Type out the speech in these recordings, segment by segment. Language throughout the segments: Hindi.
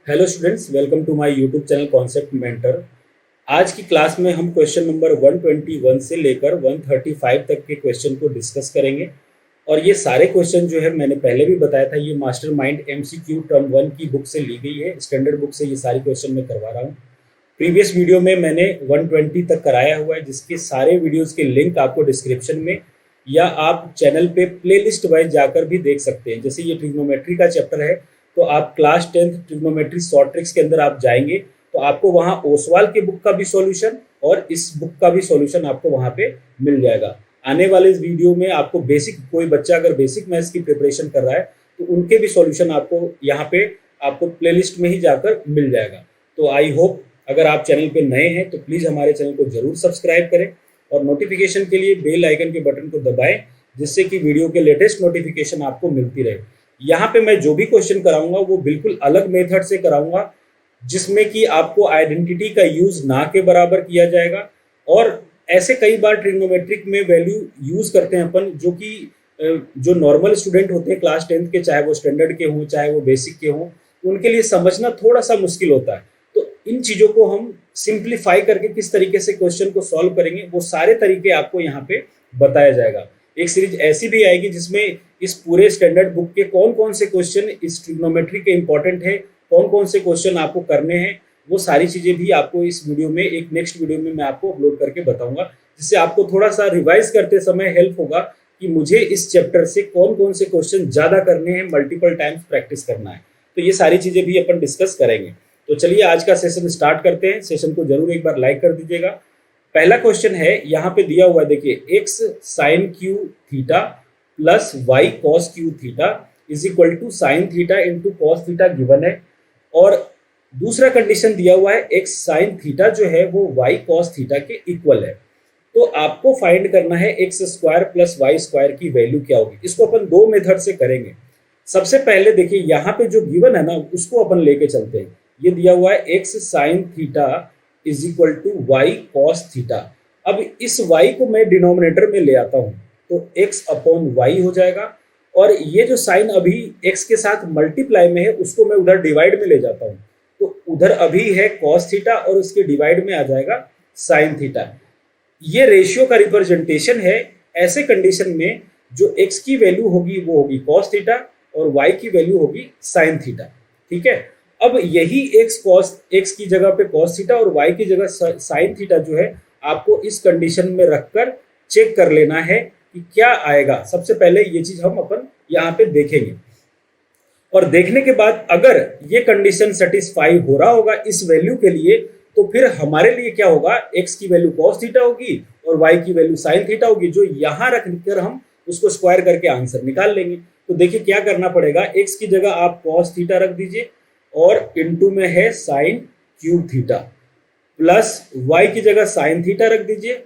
Hello students, welcome to my YouTube channel concept mentor. आज की क्लास में हम क्वेश्चन नंबर 121 से लेकर 135 तक के क्वेश्चन को डिस्कस करेंगे। और ये सारे क्वेश्चन जो है मैंने पहले भी बताया था, ये मास्टरमाइंड एमसीक्यू टर्म 1 की बुक से ली गई है। स्टैंडर्ड बुक से ये सारे क्वेश्चन मैं करवा रहा हूँ। प्रीवियस वीडियो में मैंने 120 तक कराया हुआ है, जिसके सारे वीडियोज़ के लिंक आपको डिस्क्रिप्शन में या आप चैनल पे प्लेलिस्ट वाइज जाकर भी देख सकते हैं। जैसे ये ट्रिग्नोमेट्री का चैप्टर है, तो आप class 10th trigonometry short tricks के अंदर आप जाएंगे तो आपको वहाँ ओसवाल की बुक का भी सॉल्यूशन और इस बुक का भी सॉल्यूशन आपको वहाँ पे मिल जाएगा। आने वाले इस वीडियो में आपको बेसिक, कोई बच्चा अगर बेसिक मैथ्स की प्रिपरेशन कर रहा है तो उनके भी सॉल्यूशन आपको यहाँ पे आपको प्लेलिस्ट में ही जाकर मिल जाएगा। तो आई होप अगर आप चैनल पे नए हैं तो प्लीज़ हमारे चैनल को जरूर सब्सक्राइब करें और नोटिफिकेशन के लिए बेल आइकन के बटन को दबाएं, जिससे कि वीडियो के लेटेस्ट नोटिफिकेशन आपको मिलती रहे। यहाँ पे मैं जो भी क्वेश्चन कराऊंगा वो बिल्कुल अलग मेथड से कराऊंगा, जिसमें कि आपको आइडेंटिटी का यूज ना के बराबर किया जाएगा। और ऐसे कई बार ट्रिग्नोमेट्रिक में वैल्यू यूज करते हैं अपन, जो कि जो नॉर्मल स्टूडेंट होते हैं क्लास 10th के, चाहे वो स्टैंडर्ड के हों चाहे वो बेसिक के हों, उनके लिए समझना थोड़ा सा मुश्किल होता है। तो इन चीज़ों को हम सिंप्लीफाई करके किस तरीके से क्वेश्चन को सॉल्व करेंगे, वो सारे तरीके आपको यहाँ पे बताया जाएगा। एक सीरीज ऐसी भी आएगी जिसमें इस पूरे स्टैंडर्ड बुक के कौन कौन से क्वेश्चन इस ट्रिग्नोमेट्री के इंपॉर्टेंट है, कौन कौन से क्वेश्चन आपको करने हैं, वो सारी चीज़ें भी आपको इस वीडियो में, एक नेक्स्ट वीडियो में मैं आपको अपलोड करके बताऊंगा, जिससे आपको थोड़ा सा रिवाइज करते समय हेल्प होगा कि मुझे इस चैप्टर से कौन कौन से क्वेश्चन ज़्यादा करने हैं, मल्टीपल टाइम्स प्रैक्टिस करना है। तो ये सारी चीज़ें भी अपन डिस्कस करेंगे। तो चलिए आज का सेशन स्टार्ट करते हैं। सेशन को जरूर एक बार लाइक कर दीजिएगा। पहला क्वेश्चन है, यहाँ पे दिया हुआ है, देखिए, x sine cube theta plus y cos cube theta is equal to sine theta into cos theta given है। और दूसरा कंडीशन दिया हुआ है, एक्स साइन थीटा जो है वो वाई कॉस थीटा के इक्वल है। तो आपको फाइंड करना है x square plus y square की वैल्यू क्या होगी। इसको अपन दो मेथड से करेंगे। सबसे पहले देखिए, यहाँ पे जो गिवन है ना, उसको अपन लेके चलते हैं। ये दिया हुआ है x sine theta is equal to y cos theta. अब इस वाई को मैं डिनोमिनेटर में ले आता हूँ तो एक्स अपॉन वाई हो जाएगा, और ये जो साइन अभी एक्स के साथ मल्टीप्लाई में है उसको मैं उधर डिवाइड में ले जाता हूँ, तो उधर अभी है कॉस थीटा और उसके डिवाइड में आ जाएगा साइन थीटा। ये रेशियो का रिप्रेजेंटेशन है। ऐसे कंडीशन में जो एक्स की वैल्यू होगी वो होगी कॉस थीटा और वाई की वैल्यू होगी साइन थीटा। ठीक है। अब यही एक्स की जगह पे कॉस थीटा और वाई की जगह साइन थीटा जो है, आपको इस कंडीशन में रखकर चेक कर लेना है कि क्या आएगा। सबसे पहले ये चीज हम अपन यहाँ पे देखेंगे, और देखने के बाद अगर ये कंडीशन सेटिस्फाई हो रहा होगा इस वैल्यू के लिए, तो फिर हमारे लिए क्या होगा, एक्स की वैल्यू कॉस थीटा होगी और वाई की वैल्यू साइन थीटा होगी, जो यहाँ रख कर हम उसको स्क्वायर करके आंसर निकाल लेंगे। तो देखिए क्या करना पड़ेगा, एक्स की जगह आप कॉस थीटा रख दीजिए और इनटू में है sine cube theta, plus y की जगह साइन थीटा रख दीजिए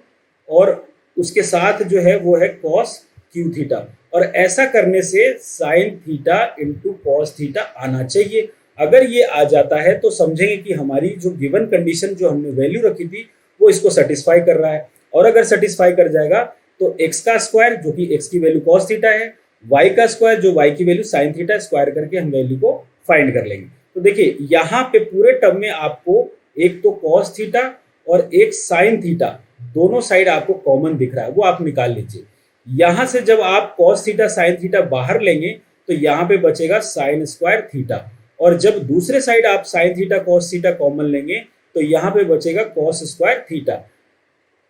और उसके साथ जो है वो है कॉस क्यू थीटा। और ऐसा करने से sign theta into cos theta आना चाहिए। अगर ये आ जाता है तो समझेंगे कि हमारी जो गिवन कंडीशन जो हमने वैल्यू रखी थी वो इसको सेटिस्फाई कर रहा है। और अगर सेटिस्फाई कर जाएगा तो एक्स का स्क्वायर, जो कि एक्स की वैल्यू कॉस थीटा है, वाई का स्क्वायर जो वाई की वैल्यू साइन थीटा, स्क्वायर करके हम वैल्यू को फाइंड कर लेंगे। तो देखिए यहाँ पे पूरे टर्म में आपको एक तो कॉस थीटा और एक साइन थीटा, दोनों साइड आपको कॉमन दिख रहा है, वो आप निकाल लीजिए। यहां से जब आप कॉस थीटा साइन थीटा बाहर लेंगे तो यहाँ पे बचेगा साइन स्क्वायर थीटा, और जब दूसरे साइड आप sine theta cos theta common लेंगे तो यहाँ पे बचेगा कॉस स्क्वायर थीटा।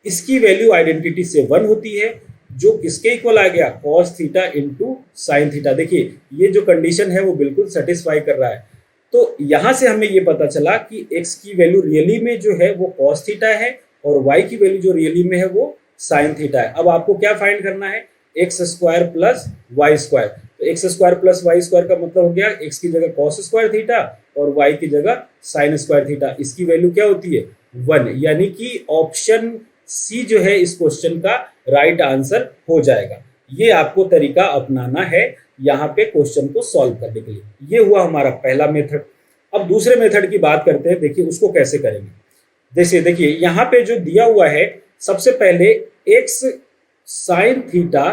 इसकी वैल्यू आइडेंटिटी से 1 होती है, जो किसके इक्वल आ गया, cos theta into sine theta. देखिए ये जो कंडीशन है वो बिल्कुल सेटिस्फाई कर रहा है। तो यहां से हमें ये पता चला कि x की वैल्यू रियली में जो है वो कॉस थीटा है और y की वैल्यू जो रियली में है वो साइन थीटा है। अब आपको क्या फाइंड करना है, x square plus y square. तो x square plus y square का मतलब हो गया x की जगह कॉस स्क्वायर थीटा और y की जगह साइन स्क्वायर थीटा। इसकी वैल्यू क्या होती है, 1, यानी कि ऑप्शन सी जो है इस क्वेश्चन का राइट आंसर हो जाएगा। ये आपको तरीका अपनाना है यहाँ पे क्वेश्चन को सॉल्व करने के लिए। ये हुआ हमारा पहला मेथड। अब दूसरे मेथड की बात करते हैं, देखिए उसको कैसे करेंगे। जैसे देखिए यहाँ पे जो दिया हुआ है, सबसे पहले एक्स साइन थीटा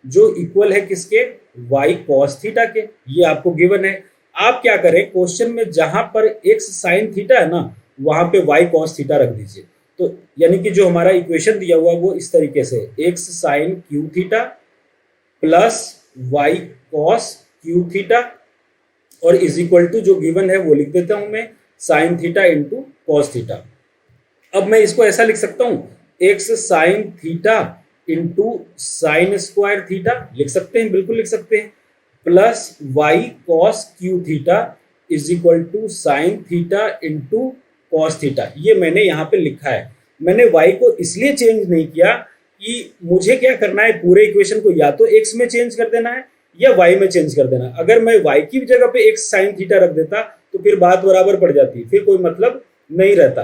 जो इक्वल है किसके, वाई कॉस थीटा के, ये आपको गिवन है। आप क्या करें, क्वेश्चन में जहां पर x साइन थीटा है ना, वहां पे y कॉस थीटा रख दीजिए। तो यानी कि जो हमारा इक्वेशन दिया हुआ वो इस तरीके से, x sine cube theta plus y cos cube theta, और इज इक्वल टू जो गिवन है वो लिख देता हूं मैं, sine theta into cos theta. अब मैं इसको ऐसा लिख सकता हूं, x sine theta into sine square theta, लिख सकते हैं, बिल्कुल लिख सकते हैं, plus y cos cube theta is equal to sine theta into cos theta. ये मैंने यहाँ पे लिखा है। मैंने वाई को इसलिए चेंज नहीं किया कि मुझे क्या करना है, पूरे इक्वेशन को या तो एक्स में चेंज कर देना है या वाई में चेंज कर देना। अगर मैं वाई की जगह पे एक्स साइन थीटा रख देता तो फिर बात बराबर पड़ जाती, फिर कोई मतलब नहीं रहता।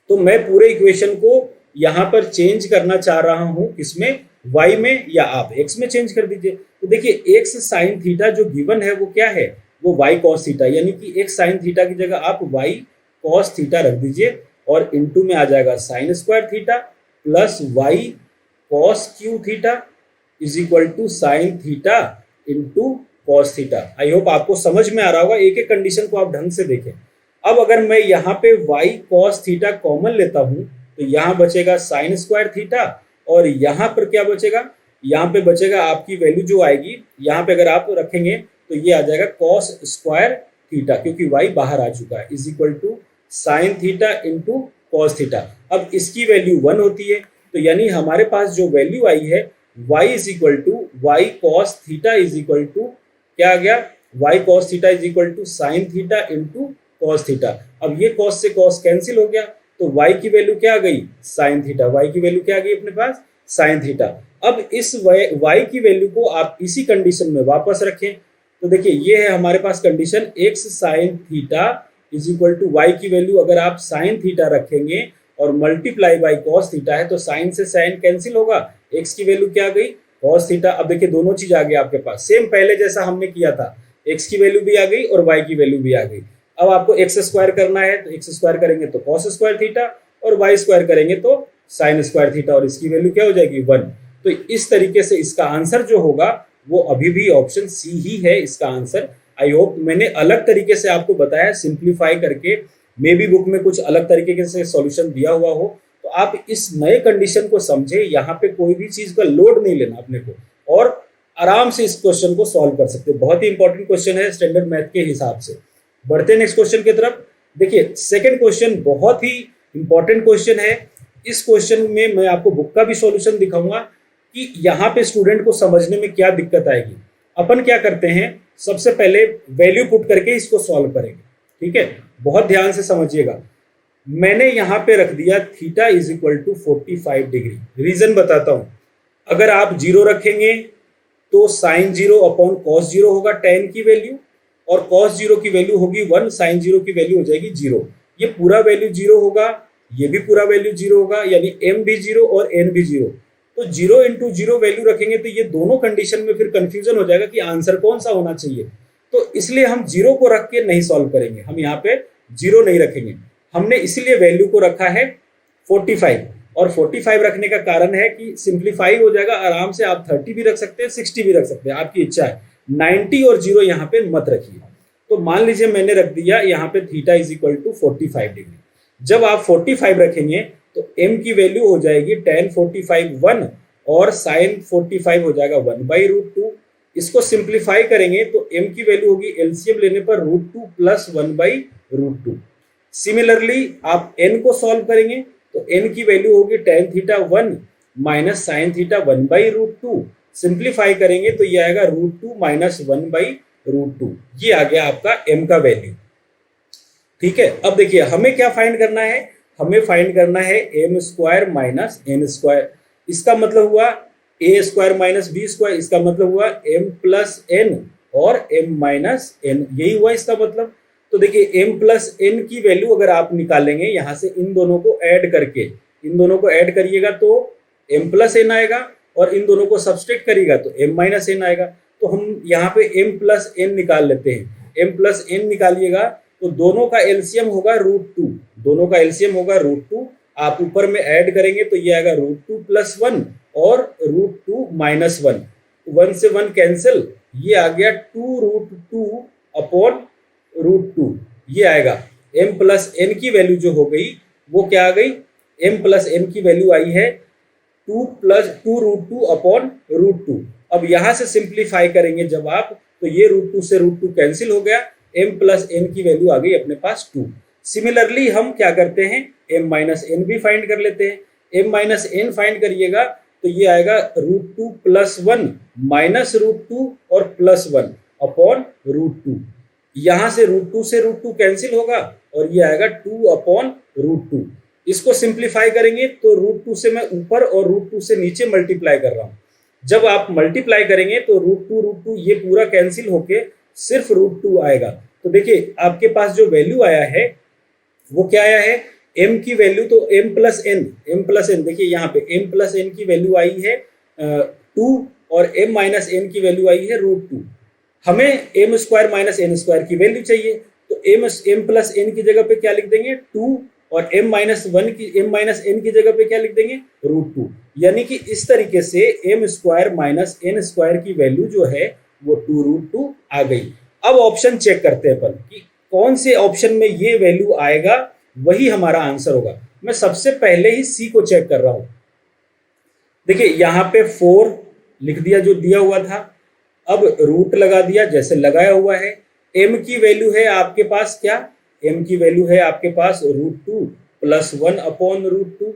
तो मैं पूरे इक्वेशन को यहाँ पर चेंज करना चाह रहा हूँ, किसमें, y में, या आप x में चेंज कर दीजिए। तो देखिए x साइन थीटा जो गिवन है वो क्या है, वो y कॉस थीटा, यानी कि x साइन थीटा की जगह आप y कॉस थीटा रख दीजिए, और इनटू में आ जाएगा sine square theta plus y cos cube theta is equal to sine theta into cos theta. I hope आपको समझ में आ रहा होगा, एक एक कंडीशन को आप ढंग से देखें। अब अगर मैं यहाँ पे y cos थीटा कॉमन लेता हूँ तो यहाँ बचेगा साइन स्क्वायर थीटा, और यहाँ पर क्या बचेगा, यहाँ पे बचेगा आपकी वैल्यू जो आएगी, यहाँ पे अगर आप रखेंगे तो ये आ जाएगा cos स्क्वायर थीटा, क्योंकि y बाहर आ चुका है, is equal to sine theta into cos theta. अब इसकी वैल्यू 1 होती है, तो यानी हमारे पास जो वैल्यू आई है y is equal to y cos theta is equal to क्या आ गया, y cos theta is equal to sine theta into cos theta. अब ये कॉस से कॉस कैंसिल हो गया, तो y की वैल्यू क्या आ गई, साइन थीटा, y की वैल्यू क्या आ गई अपने पास, साइन थीटा। अब इस y की वैल्यू को आप इसी कंडीशन में वापस रखें, तो देखिए ये है हमारे पास condition, x sine theta is equal to y की वैल्यू अगर आप साइन थीटा रखेंगे और मल्टीप्लाई बाई कॉस थीटा है, तो साइन से साइन कैंसिल होगा, x की वैल्यू क्या आ गई, कॉस थीटा। अब देखिए दोनों चीज आ गई आपके पास, सेम पहले जैसा हमने किया था, x की वैल्यू भी आ गई और y की वैल्यू भी आ गई। अब आपको एक्स स्क्वायर करना है, तो एक्स स्क्वायर करेंगे तो कॉस स्क्वायर थीटा, और वाई स्क्वायर करेंगे तो साइन स्क्वायर थीटा, और इसकी वैल्यू क्या हो जाएगी, 1। तो इस तरीके से इसका आंसर जो होगा वो अभी भी ऑप्शन सी ही है इसका आंसर। आई होप मैंने अलग तरीके से आपको बताया, सिंप्लीफाई करके, मे बी बुक में कुछ अलग तरीके से सॉल्यूशन दिया हुआ हो, तो आप इस नए कंडीशन को समझे, यहाँ पे कोई भी चीज का लोड नहीं लेना अपने को, और आराम से इस क्वेश्चन को सॉल्व कर सकते हो। बहुत ही इंपॉर्टेंट क्वेश्चन है स्टैंडर्ड मैथ के हिसाब से। बढ़ते हैं नेक्स्ट क्वेश्चन की तरफ। देखिए सेकंड क्वेश्चन बहुत ही इंपॉर्टेंट क्वेश्चन है। इस क्वेश्चन में मैं आपको बुक का भी सॉल्यूशन दिखाऊंगा कि यहाँ पे स्टूडेंट को समझने में क्या दिक्कत आएगी। अपन क्या करते हैं, सबसे पहले वैल्यू पुट करके इसको सॉल्व करेंगे, ठीक है, बहुत ध्यान से समझिएगा। मैंने यहाँ पे रख दिया theta is equal to 45 degree. Reason बताता हूँ, अगर आप 0 रखेंगे तो साइन 0 अपॉन कॉस 0 होगा tan की वैल्यू, और cos 0 की वैल्यू होगी 1, साइन 0 की वैल्यू हो जाएगी 0। ये पूरा वैल्यू 0 होगा, ये भी पूरा वैल्यू 0 होगा, यानी m भी 0 और n भी 0। तो 0 इंटू 0 वैल्यू रखेंगे तो ये दोनों कंडीशन में फिर कंफ्यूजन हो जाएगा कि आंसर कौन सा होना चाहिए। तो इसलिए हम 0 को रख के नहीं सॉल्व करेंगे, हम यहाँ पे 0 नहीं रखेंगे। हमने इसीलिए वैल्यू को रखा है 45, और 45 रखने का कारण है कि सिंप्लीफाई हो जाएगा आराम से। आप 30 भी रख सकते हैं, 60 भी रख सकते हैं, आपकी इच्छा है। 90 और 0 यहाँ पे मत रखिए। तो मान लीजिए मैंने रख दिया यहाँ पे theta is equal to 45 degree. जब आप 45 रखेंगे तो m की वैल्यू हो जाएगी tan 45 1, और sin 45 हो जाएगा 1/√2। इसको सिंप्लीफाई करेंगे तो m की वैल्यू होगी एलसीएम लेने पर √2 प्लस 1/√2। सिमिलरली आप n को सॉल्व करेंगे तो n की वैल्यू होगी tan theta 1 minus sine theta 1/√2। Simplify करेंगे तो ये आएगा √2 माइनस 1/√2। ये आ गया आपका m का वैल्यू, ठीक है। अब देखिए हमें क्या फाइंड करना है, हमें फाइंड करना है m square minus n square. इसका मतलब हुआ a square minus b square, इसका मतलब हुआ m प्लस n और m माइनस n, यही हुआ इसका मतलब। तो देखिए m प्लस n की वैल्यू अगर आप निकालेंगे यहाँ से, इन दोनों को ऐड करके, इन दोनों को ऐड करिएगा तो m प्लस n आएगा, और इन दोनों को सब्सट्रैक्ट करिएगा तो m माइनस n आएगा। तो हम यहाँ पे m प्लस n निकाल लेते हैं। m प्लस n निकालिएगा तो दोनों का एलसीएम होगा √2, दोनों का एलसीएम होगा √2। आप ऊपर में ऐड करेंगे तो ये आएगा √2 प्लस 1 और √2 माइनस 1, 1 से 1 कैंसिल, ये आ गया 2√2 अपॉन √2 ये आएगा। m प्लस n की वैल्यू जो हो गई वो क्या आ गई, m प्लस n की वैल्यू आई है 2 √2 अपॉन √2। अब यहाँ से सिंप्लीफाई करेंगे जब आप, तो ये √2 से √2 कैंसिल हो गया, m प्लस n की वैल्यू आ गई अपने पास 2। सिमिलरली हम क्या करते हैं, m माइनस n भी फाइंड कर लेते हैं। m माइनस n फाइंड करिएगा तो ये आएगा √2 प्लस 1 माइनस √2 और प्लस 1 अपॉन √2। यहाँ से √2 से √2 कैंसिल होगा और ये आएगा 2 अपॉन √2। इसको सिंप्लीफाई करेंगे तो √2 से मैं ऊपर और √2 से नीचे मल्टीप्लाई कर रहा हूँ। जब आप मल्टीप्लाई करेंगे तो √2 ये पूरा कैंसिल होके सिर्फ √2 आएगा। तो देखिए आपके पास जो वैल्यू आया है वो क्या आया है, m की वैल्यू तो m प्लस n, देखिए यहाँ पे m प्लस n की वैल्यू आई है 2 और m माइनस n की वैल्यू आई है √2। हमें m square minus n square की वैल्यू चाहिए, तो m प्लस n की जगह पे क्या लिख देंगे 2 और m माइनस n की जगह पे क्या लिख देंगे √2। यानी कि इस तरीके से m square minus n square की वैल्यू जो है वो 2√2 आ गई। अब ऑप्शन चेक करते हैं अपन कि कौन से ऑप्शन में ये वैल्यू आएगा, वही हमारा आंसर होगा। मैं सबसे पहले ही सी को चेक कर रहा हूं। देखिए यहाँ पे 4 लिख दिया जो दिया हुआ था, अब रूट लगा दिया जैसे लगाया हुआ है। m की वैल्यू है आपके पास क्या, m की वैल्यू है आपके पास √2 प्लस 1 अपॉन √2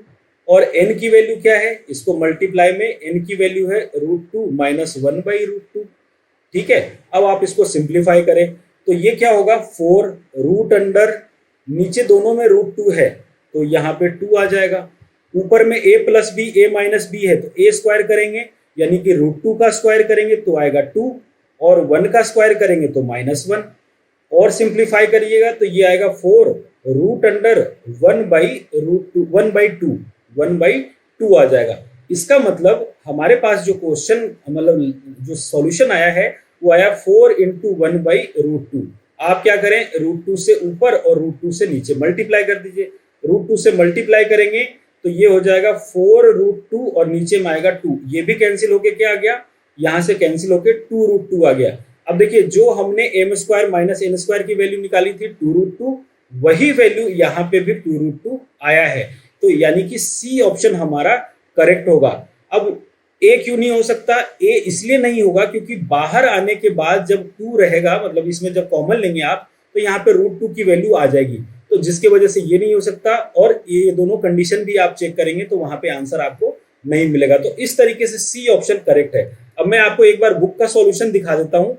और n की वैल्यू क्या है, इसको मल्टीप्लाई में n की वैल्यू है √2 माइनस 1 बाई √2। ठीक है, अब आप इसको सिंप्लीफाई करें तो ये क्या होगा 4 रूट अंडर, नीचे दोनों में √2 है तो यहाँ पे 2 आ जाएगा। ऊपर में a plus B a minus B है तो a स्क्वायर करेंगे यानी कि √2 का स्क्वायर करेंगे तो आएगा 2 और 1 का स्क्वायर करेंगे तो -1 और सिंप्लीफाई करिएगा तो ये आएगा 4 रूट अंडर 1/2 आ जाएगा। इसका मतलब हमारे पास जो क्वेश्चन मतलब जो सॉल्यूशन आया है वो आया 4 × 1/√2। आप क्या करें, √2 से ऊपर और √2 से नीचे मल्टीप्लाई कर दीजिए। √2 से मल्टीप्लाई करेंगे तो ये हो जाएगा 4√2 और नीचे में आएगा 2, ये भी कैंसिल होके क्या आ गया, यहाँ से कैंसिल होके 2√2 आ गया। अब देखिए जो हमने m square minus n square की वैल्यू निकाली थी 2√2, वही वैल्यू यहाँ पे भी 2√2 आया है। तो यानी कि सी ऑप्शन हमारा करेक्ट होगा। अब ए क्यों नहीं हो सकता, ए इसलिए नहीं होगा क्योंकि बाहर आने के बाद जब 2 रहेगा, मतलब इसमें जब कॉमन लेंगे आप तो यहाँ पे √2 की वैल्यू आ जाएगी, तो जिसकी वजह से ये नहीं हो सकता। और ये दोनों कंडीशन भी आप चेक करेंगे तो वहां पे आंसर आपको नहीं मिलेगा। तो इस तरीके से सी ऑप्शन करेक्ट है। अब मैं आपको एक बार बुक का सॉल्यूशन दिखा देता हूं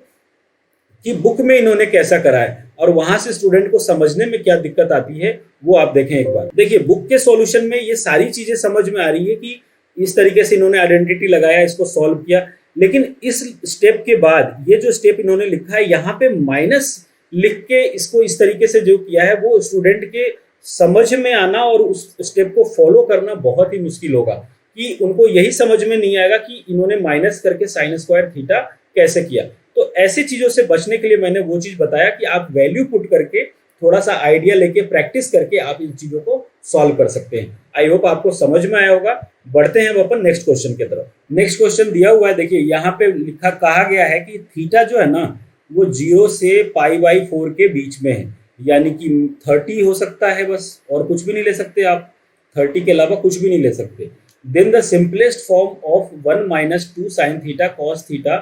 कि बुक में इन्होंने कैसा करा है और वहां से स्टूडेंट को समझने में क्या दिक्कत आती है वो आप देखें एक बार। देखिए बुक के सॉल्यूशन में ये सारी चीजें समझ में आ रही है कि इस तरीके से इन्होंने आइडेंटिटी लगाया, इसको सॉल्व किया, लेकिन इस स्टेप के बाद ये जो स्टेप इन्होंने लिखा है यहाँ पे माइनस लिख के इसको इस तरीके से जो किया है वो स्टूडेंट के समझ में आना और उस स्टेप को फॉलो करना बहुत ही मुश्किल होगा कि उनको यही समझ में नहीं आएगा कि इन्होंने माइनस करके साइन स्क्वायर थीटा कैसे किया। तो ऐसी चीजों से बचने के लिए मैंने वो चीज बताया कि आप वैल्यू पुट करके थोड़ा सा आइडिया लेके प्रैक्टिस करके आप इन चीजों को सॉल्व कर सकते हैं। आई होप आपको समझ में आया होगा। बढ़ते हैं अब अपन नेक्स्ट क्वेश्चन की तरफ। नेक्स्ट क्वेश्चन दिया हुआ है, देखिए यहाँ पे लिखा कहा गया है कि थीटा जो है ना वो 0 से π/4 के बीच में है, यानी कि 30 हो सकता है बस, और कुछ भी नहीं ले सकते आप, 30 के अलावा कुछ भी नहीं ले सकते। Then the simplest form of 1 - 2 sin theta cos theta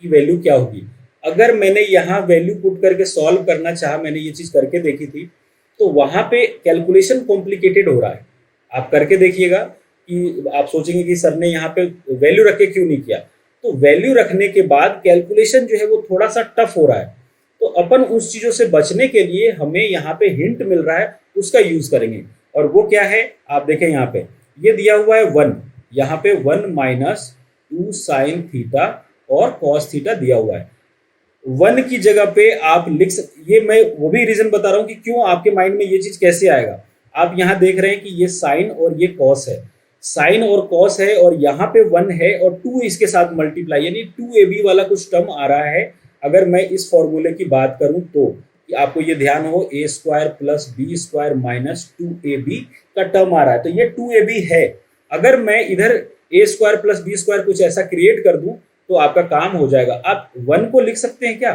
की वैल्यू क्या होगी। अगर मैंने यहाँ वैल्यू पुट करके सॉल्व करना चाहा, मैंने ये चीज करके देखी थी, तो वहां पे कैलकुलेशन कॉम्प्लिकेटेड हो रहा है। आप करके देखिएगा कि आप सोचेंगे कि सर ने यहाँ पे वैल्यू रख के क्यों नहीं किया। तो वैल्यू रखने के बाद कैलकुलेशन जो है वो थोड़ा सा टफ हो रहा है। तो अपन उस चीजों से बचने के लिए हमें यहाँ पे हिंट मिल रहा है, उसका यूज करेंगे। और वो क्या है, आप देखें यहाँ पे ये दिया हुआ है 1, यहाँ पे 1 - 2 sin थीटा और cos थीटा दिया हुआ है। 1 की जगह पे आप लिख ये मैं वो भी रीजन बता रहा हूँ कि क्यों आपके माइंड में ये चीज कैसे आएगा। आप यहाँ देख रहे हैं कि ये साइन और ये कॉस है, साइन और कॉस है, और यहाँ पे 1 है और 2 इसके साथ मल्टीप्लाई, यानी 2ab वाला कुछ टर्म आ रहा है। अगर मैं इस फॉर्मूले की बात करूं तो आपको ये ध्यान हो a² + b² - 2ab का टर्म आ रहा है, तो ये 2ab है। अगर मैं इधर a² + b² कुछ ऐसा क्रिएट कर दूं तो आपका काम हो जाएगा। आप 1 को लिख सकते हैं क्या,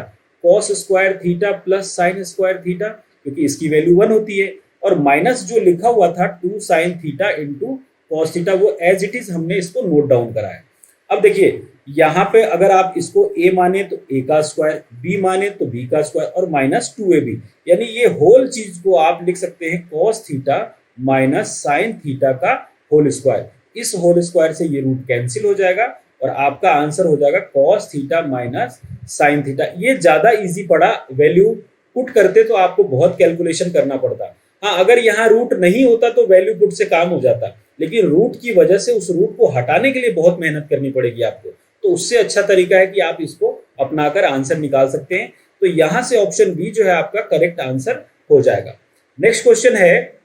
cos square theta plus sign square theta, क्योंकि इसकी वैल्यू 1 होती है, और माइनस जो लिखा हुआ था 2 sign theta into cos theta, वो एज इट इज हमने इसको नोट डाउन करा है। अब देखिए यहाँ पे अगर आप इसको a माने तो a का स्क्वायर, b माने तो b का स्क्वायर और माइनस 2ab, यानी ये होल चीज को आप लिख सकते हैं cos theta minus sine theta का होल स्क्वायर। इस होल स्क्वायर से ये रूट कैंसिल हो जाएगा और आपका आंसर हो जाएगा cos theta minus sine theta. ये ज्यादा इजी पड़ा, वैल्यू पुट करते तो आपको बहुत कैलकुलेशन करना पड़ता। हाँ, अगर यहाँ रूट नहीं होता तो वैल्यू पुट से काम हो जाता, लेकिन रूट की वजह से उस रूट को हटाने के लिए बहुत मेहनत करनी पड़ेगी आपको। तो उससे अच्छा तरीका है कि आप इसको अपनाकर आंसर निकाल सकते हैं। तो यहां से ऑप्शन बी जो है आपका करेक्ट आंसर हो जाएगा। नेक्स्ट क्वेश्चन है,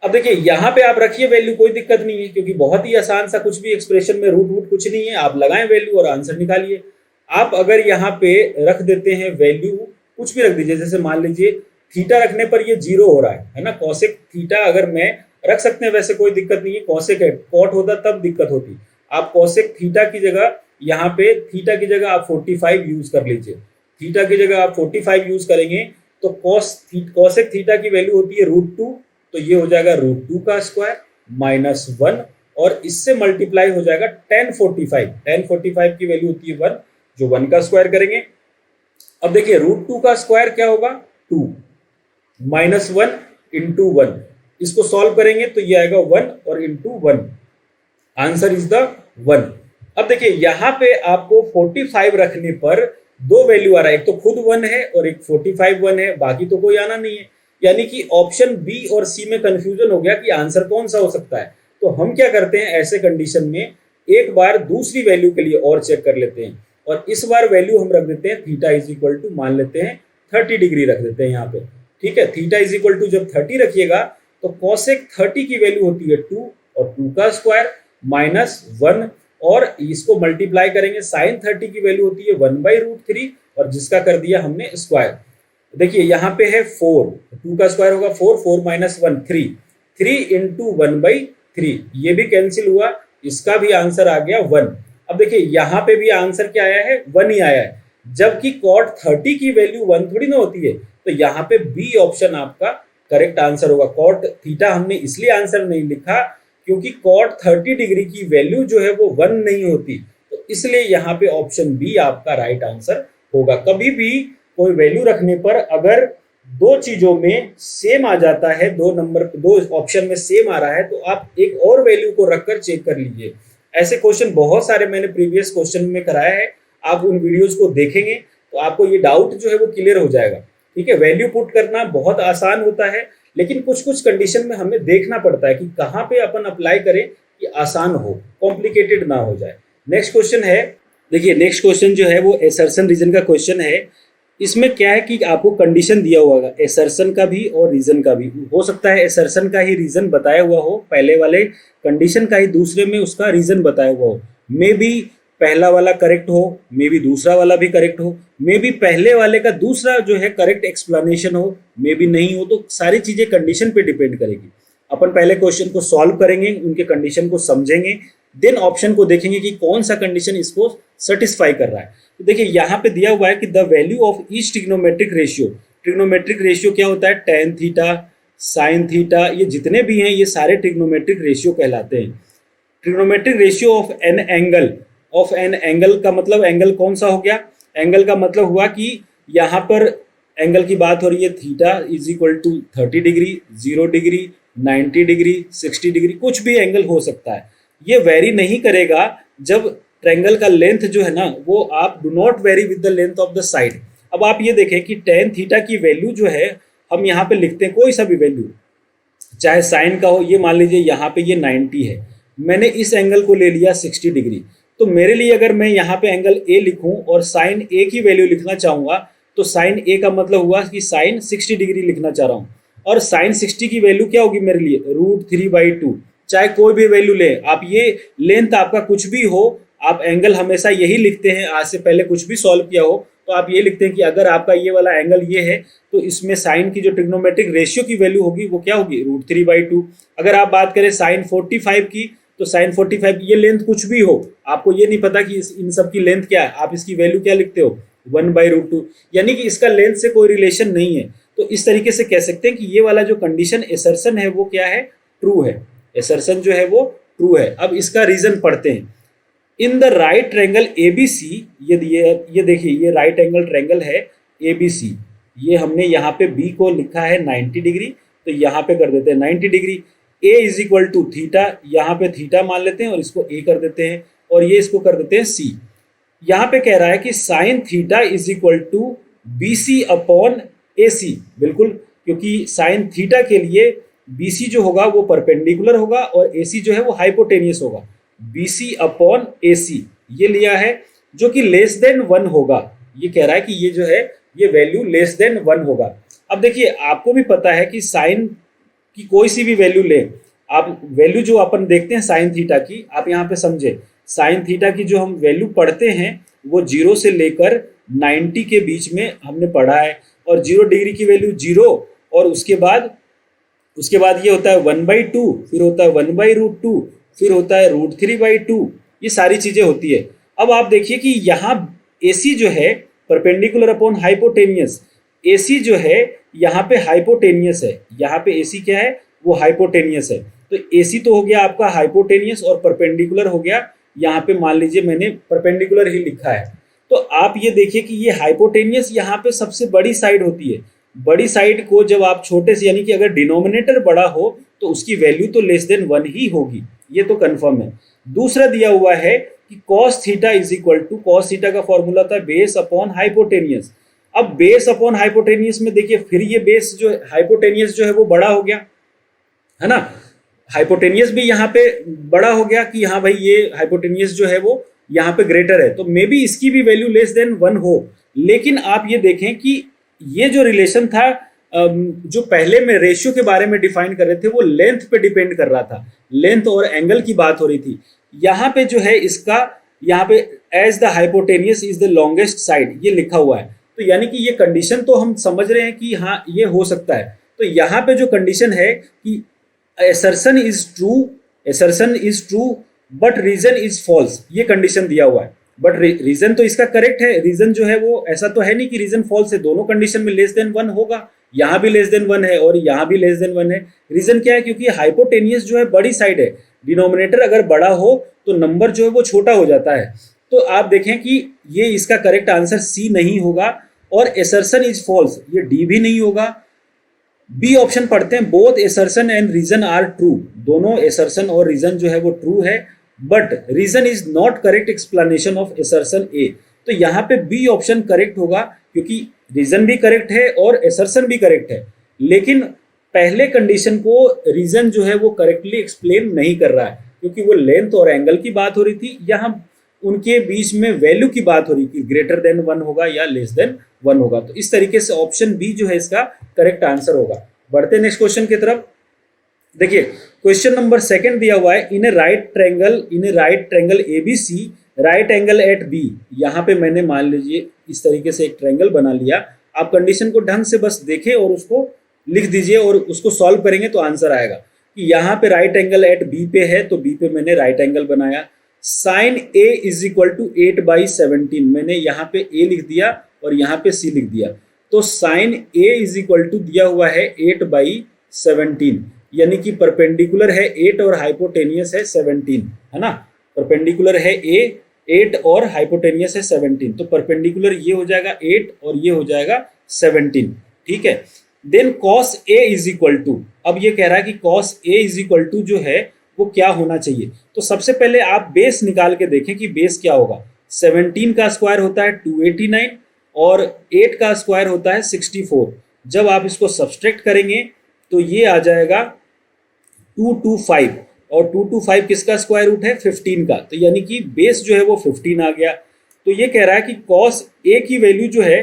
अब देखिए यहाँ पे आप रखिए वैल्यू, कोई दिक्कत नहीं है, क्योंकि बहुत ही आसान सा, कुछ भी एक्सप्रेशन में रूट वूट कुछ नहीं है, आप लगाएं वैल्यू और आंसर निकालिए। आप अगर यहाँ पे रख देते हैं वैल्यू, कुछ भी रख दीजिए, जैसे मान लीजिए थीटा रखने पर ये 0 हो रहा है ना, कॉसेक थीटा अगर मैं रख सकते हैं, वैसे कोई दिक्कत नहीं है, कॉसेक है, कॉट होता तब दिक्कत होती। आप कॉसेक थीटा की जगह यहाँ पे थीटा की जगह आप 45 यूज कर लीजिए, थीटा की जगह आप 45 यूज करेंगे तो कॉसेक थीटा की वैल्यू होती है √2, तो ये हो जाएगा √2 का स्क्वायर माइनस 1, और इससे मल्टीप्लाई हो जाएगा tan 45 की वैल्यू होती है 1, जो 1 का स्क्वायर करेंगे। अब देखिए √2 का स्क्वायर क्या होगा 2 माइनस 1 इंटू 1, इसको सॉल्व करेंगे तो ये आएगा 1 और इंटू 1, आंसर इज द 1। अब देखिए यहाँ पे आपको 45 रखने पर दो वैल्यू आ रहा है, एक तो खुद 1 है और एक 45 1 है, बाकी तो कोई आना नहीं है, यानी कि ऑप्शन बी और सी में कंफ्यूजन हो गया कि आंसर कौन सा हो सकता है। तो हम क्या करते हैं ऐसे कंडीशन में, एक बार दूसरी वैल्यू के लिए और चेक कर लेते हैं, और इस बार वैल्यू हम रख देते हैं थीटा इज इक्वल टू, मान लेते हैं 30 डिग्री रख देते हैं यहाँ पे, ठीक है। थीटा इज इक्वल टू जब 30 रखिएगा तो कॉसेक 30 की वैल्यू होती है 2, और 2 का स्क्वायर माइनस 1, और इसको मल्टीप्लाई करेंगे, साइन 30 की वैल्यू होती है 1/√3, और जिसका कर दिया हमने स्क्वायर। देखिए यहाँ पे है 4, 2 का स्क्वायर होगा 4, 4 माइनस 1 3, 3 इंटू 1/3, ये भी कैंसिल हुआ, इसका भी आंसर आ गया 1। अब देखिए यहाँ पे भी आंसर क्या आया है 1 ही आया है, जबकि कॉट 30 की वैल्यू 1 थोड़ी ना होती है, तो यहाँ पे बी ऑप्शन आपका करेक्ट आंसर होगा। कॉट थीटा हमने इसलिए आंसर नहीं लिखा क्योंकि कॉट 30 डिग्री की वैल्यू जो है वो 1 नहीं होती, तो इसलिए यहाँ पे ऑप्शन बी आपका राइट आंसर होगा। कभी भी कोई वैल्यू रखने पर अगर दो चीजों में सेम आ जाता है, दो ऑप्शन में सेम आ रहा है, तो आप एक और वैल्यू को रखकर चेक कर लीजिए। ऐसे क्वेश्चन बहुत सारे मैंने प्रीवियस क्वेश्चन में कराया है, आप उन वीडियोस को देखेंगे तो आपको ये डाउट जो है वो क्लियर हो जाएगा, ठीक है। वैल्यू पुट करना बहुत आसान होता है, लेकिन कुछ कुछ कंडीशन में हमें देखना पड़ता है कि कहाँ पे अपन अप्लाई करें कि आसान हो, कॉम्प्लिकेटेड ना हो जाए। नेक्स्ट क्वेश्चन है, देखिए नेक्स्ट क्वेश्चन जो है वो एसर्शन रीजन का क्वेश्चन है। इसमें क्या है कि आपको कंडीशन दिया हुआ है एसर्शन का भी और रीजन का भी, हो सकता है एसर्शन का ही रीजन बताया हुआ हो, पहले वाले कंडीशन का ही दूसरे में उसका रीजन बताया हुआ हो, मे बी पहला वाला करेक्ट हो, मे बी दूसरा वाला भी करेक्ट हो, मे बी पहले वाले का दूसरा जो है करेक्ट एक्सप्लेनेशन हो, मे बी नहीं हो, तो सारी चीजें कंडीशन पे डिपेंड करेगी। अपन पहले क्वेश्चन को सॉल्व करेंगे, उनके कंडीशन को समझेंगे, देन ऑप्शन को देखेंगे कि कौन सा कंडीशन इसको सेटिस्फाई कर रहा है। तो देखिए यहाँ पे दिया हुआ है कि the value of each trigonometric ratio, trigonometric ratio क्या होता है, tan थीटा, साइन थीटा, ये जितने भी हैं ये सारे ट्रिग्नोमेट्रिक रेशियो कहलाते हैं। Trigonometric ratio of an angle का मतलब एंगल कौन सा हो गया, एंगल का मतलब हुआ कि यहाँ पर एंगल की बात हो रही है, theta is equal to 30 degree, 0 degree, 90 degree, 60 degree, कुछ भी एंगल हो सकता है। ये वेरी नहीं करेगा जब ट्रायंगल का लेंथ जो है ना वो आप do not very with the length of the side. अब आप ये देखें कि tan थीटा की वैल्यू जो है हम यहाँ पे लिखते हैं कोई सा भी वैल्यू, चाहे साइन का हो, ये मान लीजिए यहाँ पे ये 90 है, मैंने इस एंगल को ले लिया 60 डिग्री, तो मेरे लिए अगर मैं यहाँ पे एंगल ए लिखूं और साइन ए की वैल्यू लिखना चाहूंगा तो साइन ए का मतलब हुआ कि साइन 60 डिग्री लिखना चाह रहा हूँ, और साइन 60 की वैल्यू क्या होगी मेरे लिए √3/2, चाहे कोई भी वैल्यू ले आप, ये लेंथ आपका कुछ भी हो, आप एंगल हमेशा यही लिखते हैं, आज से पहले कुछ भी सॉल्व किया हो तो आप ये लिखते हैं कि अगर आपका ये वाला एंगल ये है तो इसमें साइन की जो ट्रिग्नोमेट्रिक रेशियो की वैल्यू होगी वो क्या होगी √3/2। अगर आप बात करें साइन 45 की तो साइन 45 ये लेंथ कुछ भी हो, आपको ये नहीं पता कि इन सब की लेंथ क्या है, आप इसकी वैल्यू क्या लिखते हो 1/√2, यानी कि इसका लेंथ से कोई रिलेशन नहीं है। तो इस तरीके से कह सकते हैं कि ये वाला जो कंडीशन एसर्शन है वो क्या है, ट्रू है। एसर्शन जो है वो ट्रू है। अब इसका रीजन पढ़ते हैं। In the right triangle ABC, ये देखिए ये राइट एंगल ट्रायंगल है एबीसी, ये हमने यहाँ पे बी को लिखा है 90 डिग्री, तो यहाँ पे कर देते हैं 90 degree. A is equal to theta, यहाँ पे थीटा मान लेते हैं और इसको ए कर देते हैं, और ये इसको कर देते हैं सी। यहाँ पे कह रहा है कि sine theta is equal to B C upon A C, बिल्कुल, क्योंकि साइन थीटा के लिए बी सी जो होगा वो परपेंडिकुलर होगा और ए सी जो है वो हाइपोटेनियस होगा। बी सी अपॉन ए सी ये लिया है, जो कि लेस देन 1 होगा। ये कह रहा है कि ये जो है ये वैल्यू लेस देन 1 होगा। अब देखिए आपको भी पता है कि साइन की कोई सी भी वैल्यू ले, आप वैल्यू जो अपन देखते हैं साइन थीटा की, आप यहाँ पे समझे साइन थीटा की जो हम वैल्यू पढ़ते हैं वो 0 से लेकर 90 के बीच में हमने पढ़ा है, और 0 डिग्री की वैल्यू 0, और उसके बाद ये होता है 1/2, फिर होता है 1/√2, फिर होता है √3/2, ये सारी चीजें होती है। अब आप देखिए कि यहाँ AC जो है परपेंडिकुलर अपॉन हाइपोटेनियस, AC जो है यहाँ पे हाइपोटेनियस है, यहाँ पे AC क्या है वो हाइपोटेनियस है। तो AC तो हो गया आपका हाइपोटेनियस और परपेंडिकुलर हो गया, यहाँ पे मान लीजिए मैंने परपेंडिकुलर ही लिखा है। तो आप ये देखिए कि ये हाइपोटेनियस यहाँ पे सबसे बड़ी साइड होती है। बड़ी साइड को जब आप छोटे से, यानी कि अगर डिनोमिनेटर बड़ा हो तो उसकी वैल्यू तो लेस देन 1 ही होगी, ये तो कंफर्म है। दूसरा दिया हुआ है कि cos theta is equal to, cos theta का फॉर्मूला होता है बेस अपॉन हाइपोटेनियस। अब बेस अपॉन हाइपोटेनियस में देखिए फिर ये बेस जो हाइपोटेनियस जो है वो बड़ा हो गया, है ना। हाइपोटेनियस भी यहाँ पे बड़ा हो गया कि हाँ भाई ये हाइपोटेनियस जो है वो यहाँ पे ग्रेटर है, तो मे बी इसकी भी वैल्यू लेस देन 1 हो। लेकिन आप ये देखें कि ये जो रिलेशन था, जो पहले में रेशियो के बारे में डिफाइन कर रहे थे, वो लेंथ पे डिपेंड कर रहा था, लेंथ और एंगल की बात हो रही थी। यहाँ पे जो है इसका, यहाँ पे as the hypotenuse is the longest side ये लिखा हुआ है, तो यानी कि ये कंडीशन तो हम समझ रहे हैं कि हाँ ये हो सकता है। तो यहाँ पे जो कंडीशन है कि assertion is true but reason is false, ये कंडीशन दिया हुआ है। बट रीजन तो इसका करेक्ट है, रीजन जो है वो ऐसा तो है नहीं कि रीजन फॉल्स है, दोनों कंडीशन में लेस देन 1 होगा, यहाँ भी लेस देन 1 है और यहाँ भी लेस देन 1 है। रीजन क्या है, क्योंकि हाइपोटेनियस जो है बड़ी साइड है, डिनोमिनेटर अगर बड़ा हो तो नंबर जो है वो छोटा हो जाता है। तो आप देखें कि ये इसका करेक्ट आंसर सी नहीं होगा, और एसर्शन इज फॉल्स ये डी भी नहीं होगा। बी ऑप्शन पढ़ते हैं, both assertion and reason are true, दोनों एसर्शन और रीजन जो है वो ट्रू है, but reason is not correct explanation of assertion A. तो यहाँ पे बी ऑप्शन करेक्ट होगा, क्योंकि रीजन भी करेक्ट है और एसर्शन भी करेक्ट है, लेकिन पहले कंडीशन को रीजन जो है वो करेक्टली एक्सप्लेन नहीं कर रहा है, क्योंकि वो लेंथ और एंगल की बात हो रही थी, यहाँ उनके बीच में वैल्यू की बात हो रही थी, ग्रेटर देन 1 होगा या लेस देन 1 होगा। तो इस तरीके से ऑप्शन बी जो है इसका करेक्ट आंसर होगा। बढ़ते नेक्स्ट क्वेश्चन की तरफ। देखिए क्वेश्चन नंबर 2 दिया हुआ है, in a right triangle ABC right angle at B. यहाँ पे मैंने मान लीजिए इस तरीके से एक ट्रायंगल बना लिया, आप कंडीशन को ढंग से बस देखें और उसको लिख दीजिए और उसको सॉल्व करेंगे तो आंसर आएगा कि यहाँ पे राइट एंगल एट बी पे है, तो बी पे मैंने राइट एंगल बनाया। Sine A is equal to 8/17, मैंने यहाँ पे ए लिख दिया और यहाँ पे सी लिख दिया। तो sine A is equal to दिया हुआ है 8/17, यानी कि परपेंडिकुलर है 8 और हाइपोटेनियस है 17, है ना। परपेंडिकुलर है 8 और हाइपोटेनियस है 17, तो परपेंडिकुलर ये हो जाएगा 8 और ये हो जाएगा 17, ठीक है। Then cos A is equal to, अब ये कह रहा है कि cos A is equal to जो है वो क्या होना चाहिए। तो सबसे पहले आप बेस निकाल के देखें कि बेस क्या होगा। 17 का स्क्वायर होता है 289 और 8 का स्क्वायर होता है 64। जब आप इसको सब्सट्रैक्ट करेंगे तो ये आ जाएगा 225, और 225 किसका स्क्वायर रूट है 15 का, तो यानी कि बेस जो है वो 15 आ गया। तो ये कह रहा है कि कॉस ए की वैल्यू जो है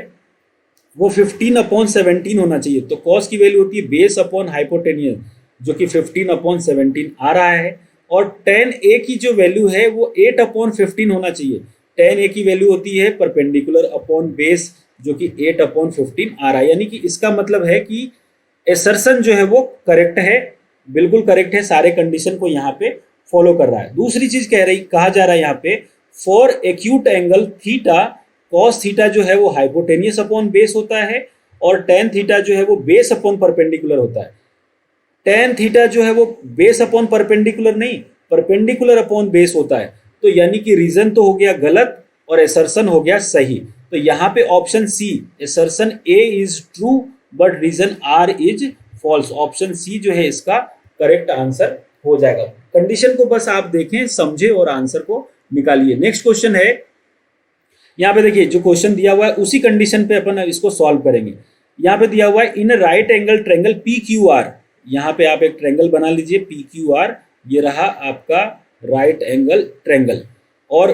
वो 15/17 होना चाहिए। तो कॉस की वैल्यू होती है बेस अपॉन हाइपोटेनियस, जो कि 15/17 आ रहा है, और tan a की जो वैल्यू है वो 8/15 होना चाहिए। tan a की वैल्यू होती है परपेंडिकुलर अपॉन बेस, जो कि 8/15 आ रहा है, यानी कि इसका मतलब है कि एसर्शन जो है वो करेक्ट है, बिल्कुल करेक्ट है, सारे कंडीशन को यहाँ पे फॉलो कर रहा है। दूसरी चीज कहा जा रहा है यहाँ पे, for acute angle theta cos theta जो है वो हाइपोटेनियस अपॉन बेस होता है और टेन थीटा जो है वो बेस अपॉन परपेंडिकुलर होता है। टेन थीटा जो है वो बेस अपॉन परपेंडिकुलर नहीं, परपेंडिकुलर अपॉन बेस होता है। तो यानी कि रीजन तो हो गया गलत और एसर्शन हो गया सही। तो यहाँ पे option C, assertion A is true but reason R is false, option C जो है इसका करेक्ट आंसर हो जाएगा। कंडीशन को बस आप देखें, समझे और आंसर को निकालिए। नेक्स्ट क्वेश्चन है, यहाँ पे देखिए जो क्वेश्चन दिया हुआ है उसी कंडीशन पे अपन इसको सॉल्व करेंगे। यहाँ पे दिया हुआ है in right angle triangle P Q R, यहाँ पे आप एक ट्रायंगल बना लीजिए पी क्यू आर, ये रहा आपका राइट एंगल ट्रायंगल और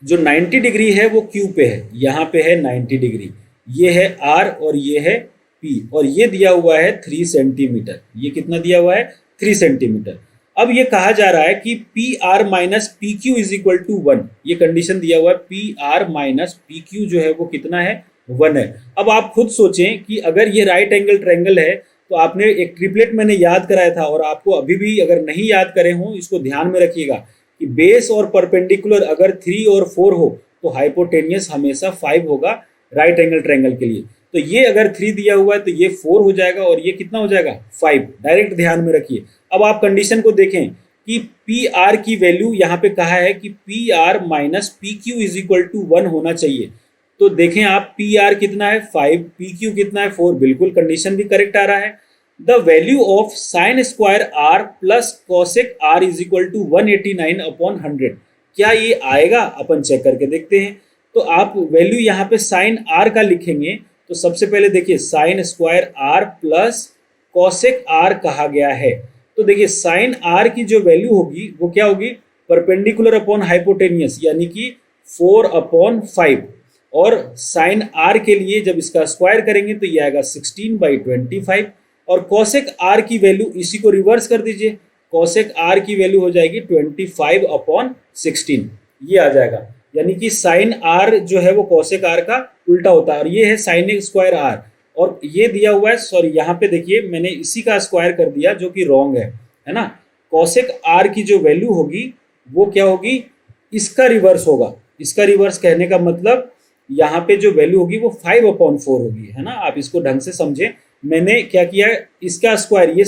जो 90 डिग्री है वो क्यू पे है, यहाँ पे है 90 डिग्री, ये है आर और ये है पी और ये दिया हुआ है 3 सेंटीमीटर। ये कितना दिया हुआ है 3 सेंटीमीटर। अब ये कहा जा रहा है कि P R minus P Q is equal to 1, ये कंडीशन दिया हुआ है P R minus P Q जो है वो कितना है 1 है। अब आप खुद सोचें कि अगर ये राइट एंगल ट्रायंगल है तो आपने एक ट्रिपलेट मैंने याद कराया था और आपको अभी भी अगर नहीं याद करे हो इसको ध्यान में रखिएगा कि बेस और परपेंडिकुलर अगर 3 और 4 हो तो हाइपोटेनियस हमेशा 5 होगा राइट एंगल ट्रायंगल के लिए। तो ये अगर 3 दिया हुआ है तो ये 4 हो जाएगा और ये कितना हो जाएगा 5, डायरेक्ट ध्यान में रखिए। अब आप कंडीशन को देखें कि पी आर की वैल्यू यहाँ पे कहा है कि P R minus P Q is equal to 1 होना चाहिए। तो देखें आप पी आर कितना है 5, पी क्यू कितना है 4, बिल्कुल कंडीशन भी करेक्ट आ रहा है। The value of sine square R plus cosec R is equal to 189 upon 100, क्या ये आएगा? अपन चेक करके देखते हैं। तो आप वैल्यू यहाँ पे साइन आर का लिखेंगे तो सबसे पहले देखिए sine square R plus cosec R कहा गया है। तो देखिए साइन आर की जो वैल्यू होगी वो क्या होगी, परपेंडिकुलर अपॉन हाइपोटेनियस यानी कि 4 अपॉन 5 और साइन आर के लिए जब इसका स्क्वायर करेंगे तो ये आएगा 16/25 और कॉसेक आर की वैल्यू इसी को रिवर्स कर दीजिए, कॉसेक आर की वैल्यू हो जाएगी 25 अपॉन 16, ये आ जाएगा। यानी कि साइन आर जो है वो कॉसेक आर का उल्टा होता है और ये है साइन स्क्वायर आर और ये दिया हुआ है, सॉरी यहाँ पे देखिए मैंने इसी का स्क्वायर कर दिया जो कि रॉन्ग है ना। कॉसेक आर की जो वैल्यू होगी वो क्या होगी, इसका रिवर्स होगा। इसका रिवर्स कहने का मतलब यहाँ पे जो वैल्यू होगी वो 5 अपॉन 4 होगी, है ना। आप इसको ढंग से समझे, मैंने क्या किया इसका स्क्वायर, ये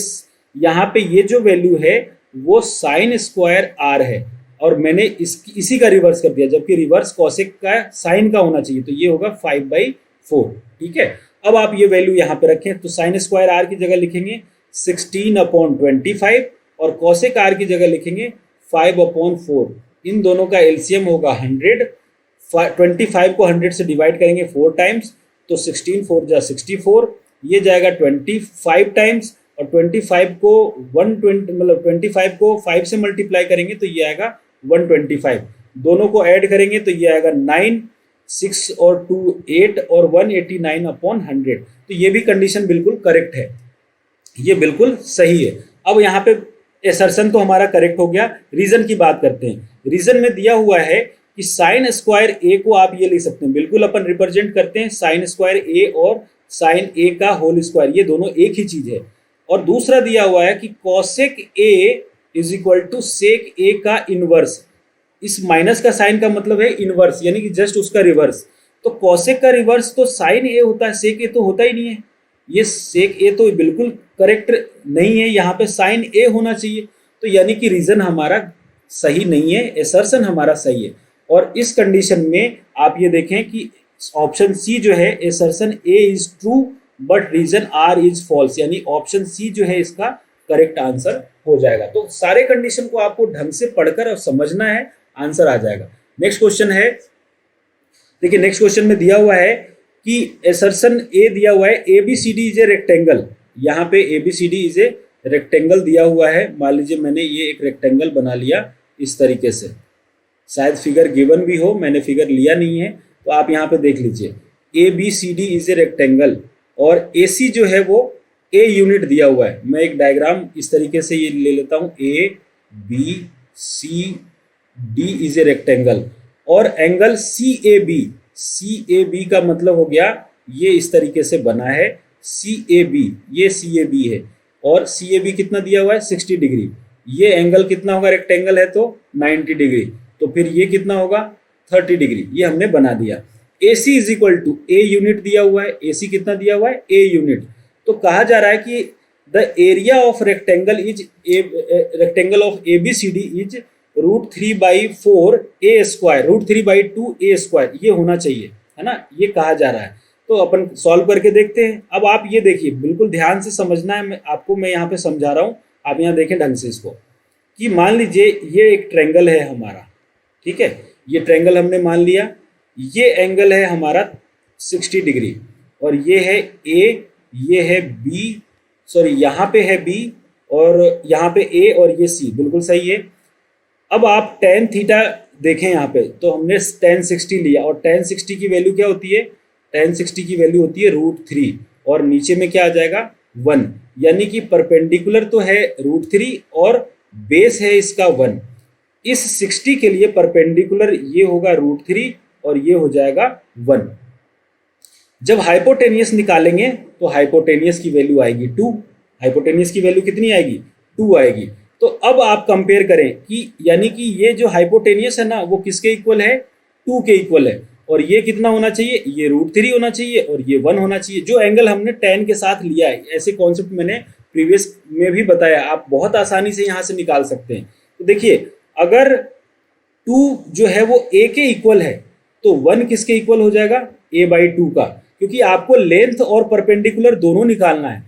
यहाँ पे ये जो वैल्यू है वो साइन स्क्वायर आर है और मैंने इसी का रिवर्स कर दिया, जबकि रिवर्स कॉसेक का साइन का होना चाहिए, तो ये होगा 5/4, ठीक है। अब आप ये वैल्यू यहाँ पे रखें तो साइन स्क्वायर आर की जगह लिखेंगे 16/25 और कॉसेक आर की जगह लिखेंगे 5/4। इन दोनों का एलसीएम होगा 100, 25 को 100 से डिवाइड करेंगे 4 टाइम्स तो 16 4 जा 64, ये जाएगा 25 टाइम्स और 25 को 120 मतलब 25 को 5 से मल्टीप्लाई करेंगे तो ये आएगा 125, दोनों को ऐड करेंगे तो ये आएगा 9, 6 और 2 8 और 189 अपॉन 100। तो ये भी कंडीशन बिल्कुल करेक्ट है, ये बिल्कुल सही है। अब यहाँ पे एसर्शन तो हमारा करेक्ट हो गया। रीजन की बात करते हैं। रीजन में दिया हुआ है कि साइन स्क्वायर ए को आप ये लिख सकते हैं, बिल्कुल अपन रिप्रेजेंट करते हैं साइन स्क्वायर ए और साइन ए का होल स्क्वायर, ये दोनों एक ही चीज है। और दूसरा दिया हुआ है कि cosec A is equal to sec A का इनवर्स, इस माइनस का साइन का मतलब है इनवर्स यानी कि जस्ट उसका रिवर्स। तो कॉसेक का रिवर्स तो साइन ए होता है, सेक ए तो होता ही नहीं है, ये सेक ए तो बिल्कुल करेक्ट नहीं है, यहाँ पे साइन ए होना चाहिए। तो यानी कि रीजन हमारा सही नहीं है, एसर्शन हमारा सही है। और इस कंडीशन में आप ये देखें कि ऑप्शन सी जो है assertion A is true but reason R is false, यानी ऑप्शन सी जो है इसका करेक्ट आंसर हो जाएगा। तो सारे कंडीशन को आपको ढंग से पढ़कर और समझना है, आंसर आ जाएगा। नेक्स्ट क्वेश्चन है, देखिए नेक्स्ट क्वेश्चन में दिया हुआ है कि एसर्शन ए दिया हुआ है A B C D is a rectangle, यहाँ पे A B C D is a rectangle दिया हुआ है। मान लीजिए मैंने ये एक रेक्टेंगल बना लिया इस तरीके से, शायद फिगर गिवन भी हो, मैंने फिगर लिया नहीं है तो आप यहाँ पे देख लीजिए A B C D is a rectangle और ए सी जो है वो ए यूनिट दिया हुआ है। मैं एक डायग्राम इस तरीके से ये ले लेता हूँ, A B C D is a rectangle और एंगल सी ए बी का मतलब हो गया ये इस तरीके से बना है सी ए बी, ये सी ए बी है और सी ए बी कितना दिया हुआ है 60 डिग्री, ये एंगल कितना होगा, रेक्टेंगल है तो 90 डिग्री, तो फिर ये कितना होगा 30 डिग्री, ये हमने बना दिया। AC is equal to A unit दिया हुआ है, AC कितना दिया हुआ है, A यूनिट। तो कहा जा रहा है कि the area of rectangle is rectangle of ABCD is √3/4 A square, √3/2 A square, ये होना चाहिए, है ना, ये कहा जा रहा है। तो अपन सॉल्व करके देखते हैं। अब आप ये देखिए, बिल्कुल ध्यान से समझना है, मैं यहाँ पे समझा रहा हूँ, आप यहाँ देखें ढंग से इसको, कि मान लीजिए ये एक ट्रायंगल है हमारा, ठीक है, ये ट्रायंगल हमने मान लिया, ये एंगल है हमारा 60 डिग्री, और ये है A, ये है B, सॉरी यहाँ पे है B, और यहाँ पे A, और ये C, बिल्कुल सही है। अब आप tan थीटा देखें यहाँ पे, तो हमने tan 60 लिया, और tan 60 की वैल्यू क्या होती है, tan 60 की वैल्यू होती है √3, और नीचे में क्या आ जाएगा 1, यानी कि परपेंडिकुलर तो है √3 और बेस है इसका 1। इस 60 के लिए परपेंडिकुलर ये होगा √3 और ये हो जाएगा 1। जब हाइपोटेनियस निकालेंगे तो हाइपोटेनियस की वैल्यू आएगी 2, हाइपोटेनियस की वैल्यू कितनी आएगी, 2 आएगी। तो अब आप कंपेयर करें कि यानी कि ये जो हाइपोटेनियस है ना वो किसके इक्वल है, 2 के इक्वल है, और ये कितना होना चाहिए, ये √3 होना चाहिए, और ये 1 होना चाहिए, जो एंगल हमने tan के साथ लिया है। ऐसे कॉन्सेप्ट मैंने प्रीवियस में भी बताया, आप बहुत आसानी से यहाँ से निकाल सकते हैं। तो देखिए, अगर 2 जो है वो A के इक्वल है तो 1 किसके इक्वल हो जाएगा, A/2 का, क्योंकि आपको लेंथ और परपेंडिकुलर दोनों निकालना है।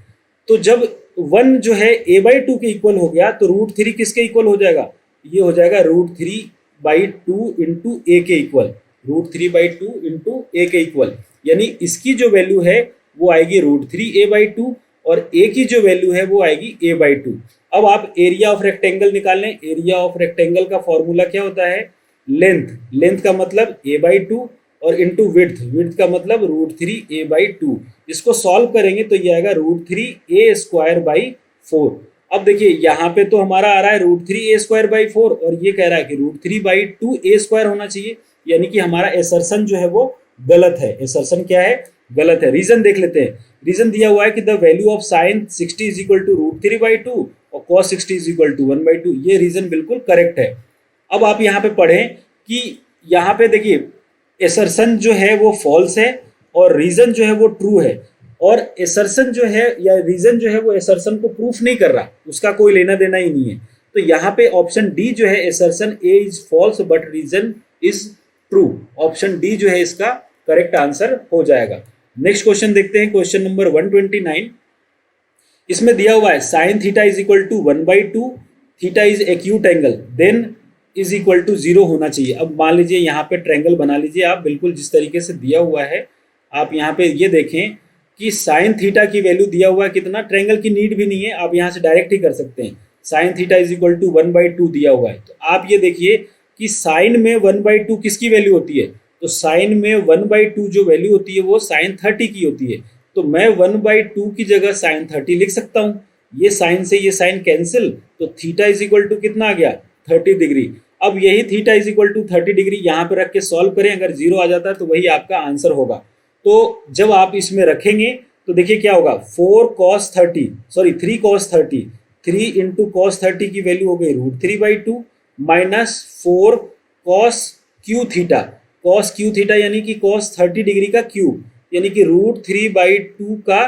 तो जब 1 जो है A/2 के इक्वल हो गया तो √3 किसके इक्वल हो जाएगा, ये हो जाएगा √3/2 इंटू A के इक्वल, √3/2 इंटू A के इक्वल, यानी इसकी जो वैल्यू है वो आएगी √3A/2 और A की जो वैल्यू है वो आएगी A/2। अब आप एरिया ऑफ रेक्टेंगल निकाल लें। एरिया ऑफ रेक्टेंगल का फॉर्मूला क्या होता है, लेंथ, लेंथ का मतलब A/2 और इंटू विड्थ, विड्थ का मतलब √3A/2। इसको सॉल्व करेंगे तो ये आएगा √3A²/4। अब देखिए यहाँ पे तो हमारा आ रहा है √3A²/4 और ये कह रहा है कि √3/2A² होना चाहिए, यानी कि हमारा एसर्शन जो है वो गलत है। एसर्शन क्या है, गलत है। रीजन देख लेते हैं। रीजन दिया हुआ है कि the value of sin 60 is equal to √3/2 और cos 60 इज इक्वल टू 1/2। ये रीजन बिल्कुल करेक्ट है। अब आप यहाँ पे पढ़ें कि यहाँ पे देखिए एसर्शन जो है वो फॉल्स है और रीजन जो है वो ट्रू है, और एसर्शन जो है या रीजन जो है वो एसर्शन को प्रूफ नहीं कर रहा, उसका कोई लेना देना ही नहीं है। तो यहाँ पे ऑप्शन डी जो है, assertion A is false but reason is true, option D जो है इसका करेक्ट आंसर हो जाएगा। नेक्स्ट क्वेश्चन देखते हैं, क्वेश्चन नंबर 129। इसमें दिया हुआ है sin theta is equal to 1/2, theta is acute angle, then is equal to 0 होना चाहिए। अब मान लीजिए यहाँ पे ट्रायंगल बना लीजिए आप, बिल्कुल जिस तरीके से दिया हुआ है। आप यहाँ पे ये देखें कि sin थीटा की वैल्यू दिया हुआ है कितना, ट्रायंगल की नीड भी नहीं है, आप यहाँ से डायरेक्ट ही कर सकते हैं। sin theta is equal to 1/2 दिया हुआ है, तो आप ये देखिए कि sin में 1/2 किसकी वैल्यू होती है, तो sin में 1/2 जो वैल्यू होती है वो sin 30 की होती है। तो मैं 1/2 की जगह sin 30 लिख सकता हूँ। ये sin से ये sin कैंसिल, तो थीटा इज इक्वल टू कितना आ गया, 30 डिग्री। अब यही theta is equal to 30 degree यहाँ पे रख के सॉल्व करें, अगर 0 आ जाता है तो वही आपका आंसर होगा। तो जब आप इसमें रखेंगे तो देखिए क्या होगा, 3 cos 30, 3 इंटू cos 30 की वैल्यू हो गई √3/2 minus 4 cos cube theta, cos cube theta यानी कि cos 30 डिग्री का क्यूब, यानी कि √3/2 का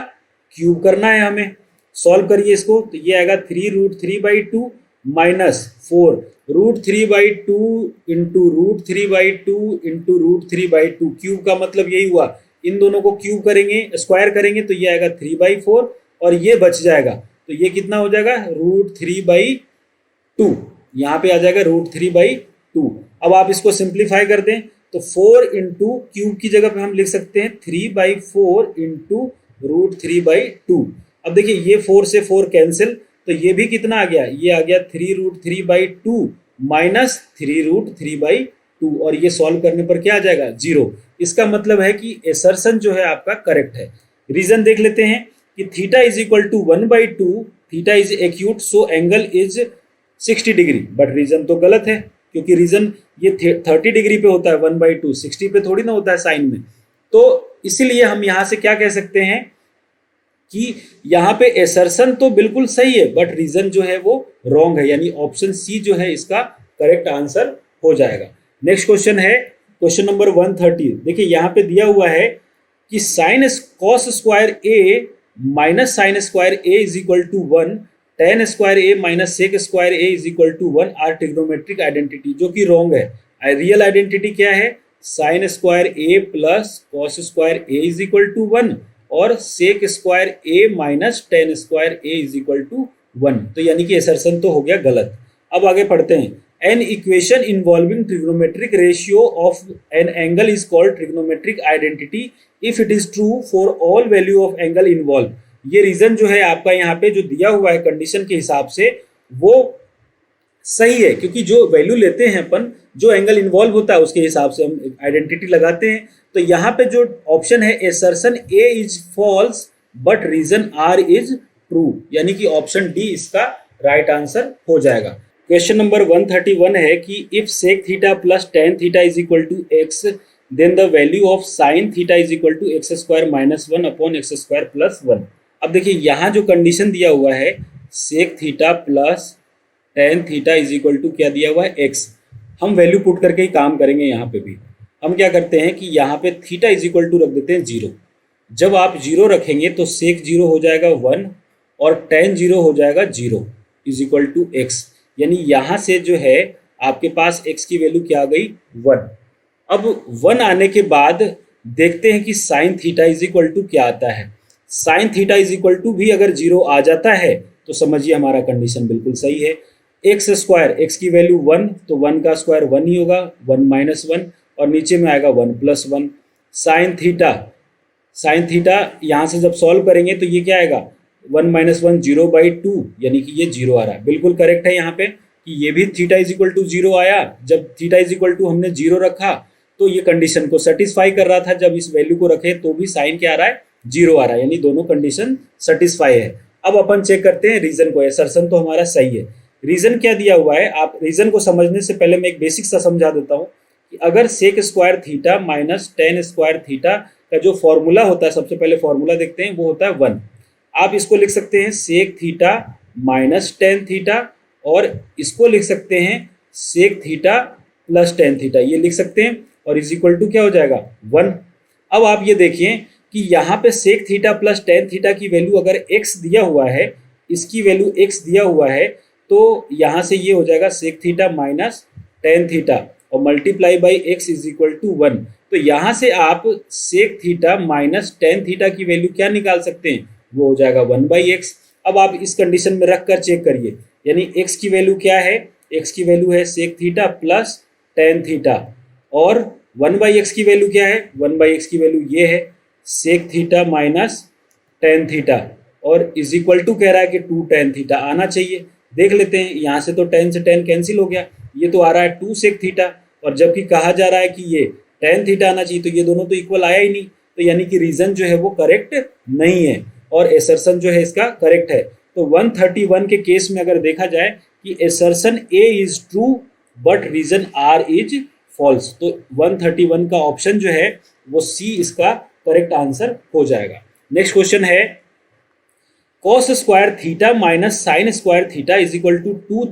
क्यूब करना है हमें। सॉल्व करिए इसको, तो ये आएगा 3√3/2 माइनस 4 √3/2 इंटू √3/2 इंटू √3/2, क्यूब का मतलब यही हुआ, इन दोनों को क्यूब करेंगे, स्क्वायर करेंगे तो ये आएगा 3/4 और ये बच जाएगा, तो ये कितना हो जाएगा √3/2, यहाँ पे आ जाएगा √3/2। अब आप इसको सिंप्लीफाई कर दें तो 4 इंटू क्यूब की जगह पे हम लिख सकते हैं 3/4 इंटू √3/2। अब देखिए ये 4 से 4 कैंसिल, तो ये भी कितना आ गया, ये आ गया 3√3/2 माइनस 3√3/2, और ये सॉल्व करने पर क्या आ जाएगा, 0। इसका मतलब है कि एसर्शन जो है आपका करेक्ट है। रीजन देख लेते हैं कि theta is equal to 1/2, theta is acute so angle is 60 degree, but reason तो गलत है, क्योंकि रीजन ये 30 डिग्री पे होता है, 1/2 60 पे थोड़ी ना होता है साइन में। तो इसीलिए हम यहाँ से क्या कह सकते हैं कि यहाँ पे एसर्शन तो बिल्कुल सही है बट रीजन जो है वो रॉन्ग है, यानी ऑप्शन सी जो है इसका करेक्ट आंसर हो जाएगा। नेक्स्ट क्वेश्चन है क्वेश्चन नंबर 130। देखिए यहाँ पे दिया हुआ है कि sine cos square A minus sine square A is equal to 1, tan square A minus sec square A is equal to 1 are trigonometric identity, जो कि रॉन्ग है। रियल आइडेंटिटी क्या है? Sine square A plus cos square A is equal to 1 और sec square A minus tan square A is equal to 1। तो यानी कि असर्शन तो हो गया गलत। अब आगे पढ़ते हैं। An equation involving trigonometric ratio of an angle is called trigonometric identity if it is true for all value of angle involve. ये रीजन जो है आपका यहाँ पे जो दिया हुआ है कंडीशन के हिसाब से वो सही है, क्योंकि जो वैल्यू लेते हैं अपन, जो एंगल इन्वॉल्व होता है उसके हिसाब से हम आइडेंटिटी लगाते हैं। तो यहाँ पे जो ऑप्शन है assertion A is false but reason R is true, यानी कि ऑप्शन डी इसका राइट आंसर हो जाएगा। क्वेश्चन नंबर 131 है कि if sec theta plus tan theta is equal to x then the value of sine theta is equal to x square minus 1 upon x square plus 1। अब देखिए यहाँ जो कंडीशन दिया हुआ है sec theta plus tan theta is equal to क्या दिया हुआ है? एक्स। हम वैल्यू पुट करके ही काम करेंगे। यहाँ पे भी हम क्या करते हैं कि यहाँ पे थीटा इज इक्वल टू रख देते हैं 0। जब आप 0 रखेंगे तो सेक 0 हो जाएगा 1 और टेन 0 हो जाएगा 0 इज इक्वल टू एक्स, यानी यहाँ से जो है आपके पास x की वैल्यू क्या आ गई? 1। अब 1 आने के बाद देखते हैं कि sine theta is equal to क्या आता है। Sine theta is equal to भी अगर 0 आ जाता है तो समझिए हमारा कंडीशन बिल्कुल सही है। एक्स स्क्वायर, x की वैल्यू 1 तो 1 का स्क्वायर 1 ही होगा, 1 माइनस 1 और नीचे में आएगा 1 प्लस 1। साइन थीटा यहाँ से जब सॉल्व करेंगे तो ये क्या आएगा? 1 माइनस 1 0/2, यानी कि ये 0 आ रहा है। बिल्कुल करेक्ट है यहाँ पे कि ये भी थीटा इज इक्वल टू 0 आया। जब थीटा इज इक्वल टू हमने 0 रखा तो ये कंडीशन को सेटिस्फाई कर रहा था। जब इस वैल्यू को रखे तो भी साइन क्या आ रहा है? 0 आ रहा है, यानी दोनों कंडीशन सेटिस्फाई है। अब अपन चेक करते हैं रीजन को। असर्शन तो हमारा सही है। रीजन क्या दिया हुआ है? आप रीजन को समझने से पहले मैं एक बेसिक सा समझा देता हूँ कि अगर sec square theta minus tan square theta का जो फॉर्मूला होता है, सबसे पहले फॉर्मूला देखते हैं, वो होता है 1। आप इसको लिख सकते हैं sec theta minus tan theta और इसको लिख सकते हैं sec theta plus tan theta, ये लिख सकते हैं और इज इक्वल टू क्या हो जाएगा? 1। अब आप ये देखिए कि यहाँ पे sec theta plus tan theta की वैल्यू अगर x दिया हुआ है, इसकी वैल्यू x दिया हुआ है, तो यहाँ से ये हो जाएगा sec theta minus tan theta और multiply by x is equal to 1। तो यहाँ से आप sec theta minus tan theta की वैल्यू क्या निकाल सकते हैं? वो हो जाएगा 1/x। अब आप इस कंडीशन में रख कर चेक करिए, यानी x की वैल्यू क्या है? x की वैल्यू है sec theta plus tan theta और 1/x की वैल्यू क्या है? 1/x की वैल्यू ये है sec theta minus tan theta और इज इक्वल टू कह रहा है कि 2 टेन थीटा आना चाहिए। देख लेते हैं, यहाँ से तो 10 से 10 कैंसिल हो गया, ये तो आ रहा है 2 सेक थीटा और जबकि कहा जा रहा है कि ये टेन थीटा आना चाहिए, तो ये दोनों तो इक्वल आया ही नहीं। तो यानी कि रीजन जो है वो करेक्ट नहीं है और एसर्शन जो है इसका करेक्ट है। तो 131 के केस में अगर देखा जाए कि assertion A is true but reason R is false, तो 131 का ऑप्शन जो है वो सी इसका करेक्ट आंसर हो जाएगा। नेक्स्ट क्वेश्चन है cos square theta minus sine square theta is equal to 2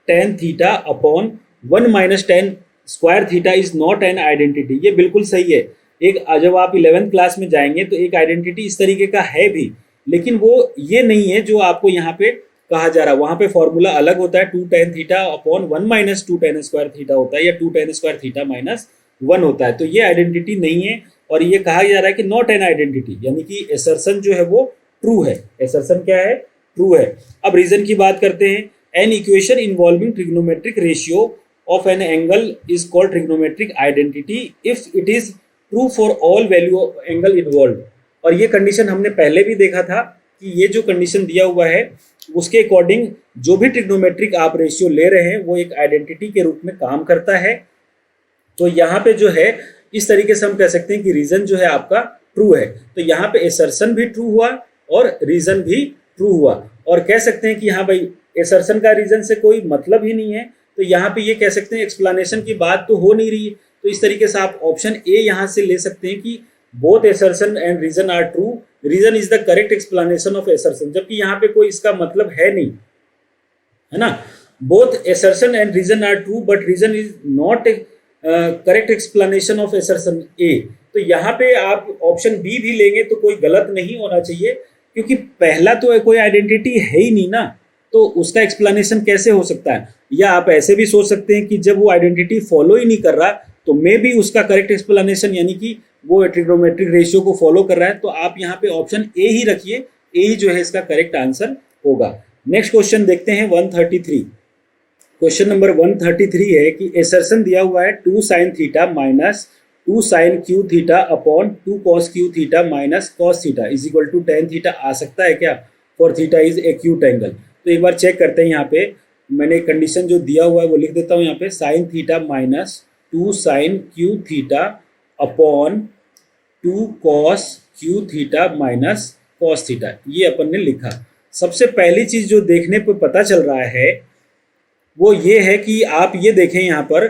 tan theta upon 1 minus tan square theta is not an identity. ये बिल्कुल सही है। एक जब आप 11th क्लास में जाएंगे तो एक आइडेंटिटी इस तरीके का है भी, लेकिन वो ये नहीं है जो आपको यहाँ पे कहा जा रहा है। वहाँ पे फॉर्मूला अलग होता है, 2 tan theta upon 1 minus 2 tan square theta होता है या 2 tan स्क्वायर थीटा माइनस 1 होता है। तो ये आइडेंटिटी नहीं है और ये कहा जा रहा है कि नॉट एन आइडेंटिटी, यानी कि एसर्शन जो है वो ट्रू है। एसर्शन क्या है? ट्रू है। अब रीजन की बात करते हैं। An equation involving trigonometric ratio of an angle is called trigonometric identity if it is true for all value of angle involve. और ये कंडीशन हमने पहले भी देखा था कि ये जो कंडीशन दिया हुआ है उसके अकॉर्डिंग जो भी ट्रिग्नोमेट्रिक आप रेशियो ले रहे हैं वो एक आइडेंटिटी के रूप में काम करता है। तो यहाँ पे जो है इस तरीके से हम कह सकते हैं कि रीजन जो है आपका ट्रू है। तो यहाँ पे एसर्शन भी ट्रू हुआ और रीजन भी ट्रू हुआ और कह सकते हैं कि हाँ भाई एसर्शन का रीजन से कोई मतलब ही नहीं है। तो यहाँ पे ये कह सकते हैं एक्सप्लेनेशन की बात तो हो नहीं रही है। तो इस तरीके से आप ऑप्शन ए यहाँ से ले सकते हैं कि both assertion and reason are true, reason is the correct explanation of assertion, जबकि यहाँ पे कोई इसका मतलब है नहीं, है ना। Both assertion and reason are true but reason is not correct explanation of assertion A. तो यहाँ पे आप ऑप्शन बी भी लेंगे तो कोई गलत नहीं होना चाहिए, क्योंकि पहला तो कोई आइडेंटिटी है ही नहीं ना, तो उसका एक्सप्लेनेशन कैसे हो सकता है। या आप ऐसे भी सोच सकते हैं कि जब वो आइडेंटिटी फॉलो ही नहीं कर रहा तो मे भी उसका करेक्ट एक्सप्लेनेशन यानी कि वो ट्रिग्नोमेट्रिक रेशियो को फॉलो कर रहा है। तो आप यहाँ पे ऑप्शन ए ही रखिए, ए ही जो है इसका करेक्ट आंसर होगा। नेक्स्ट क्वेश्चन देखते हैं 133। क्वेश्चन नंबर 133 है कि एसर्शन दिया हुआ है 2 sin theta minus 2 sin cube theta upon 2 cos cube theta minus cos theta is equal to tan theta आ सकता है क्या for theta is acute angle. तो एक बार चेक करते हैं। यहाँ पे मैंने कंडीशन जो दिया हुआ है वो लिख देता हूँ यहाँ पे, sin theta minus 2 sin cube theta upon 2 cos cube theta minus cos theta, ये अपन ने लिखा। सबसे पहली चीज जो देखने पे पता चल रहा है वो ये है कि आप ये देखें यहाँ पर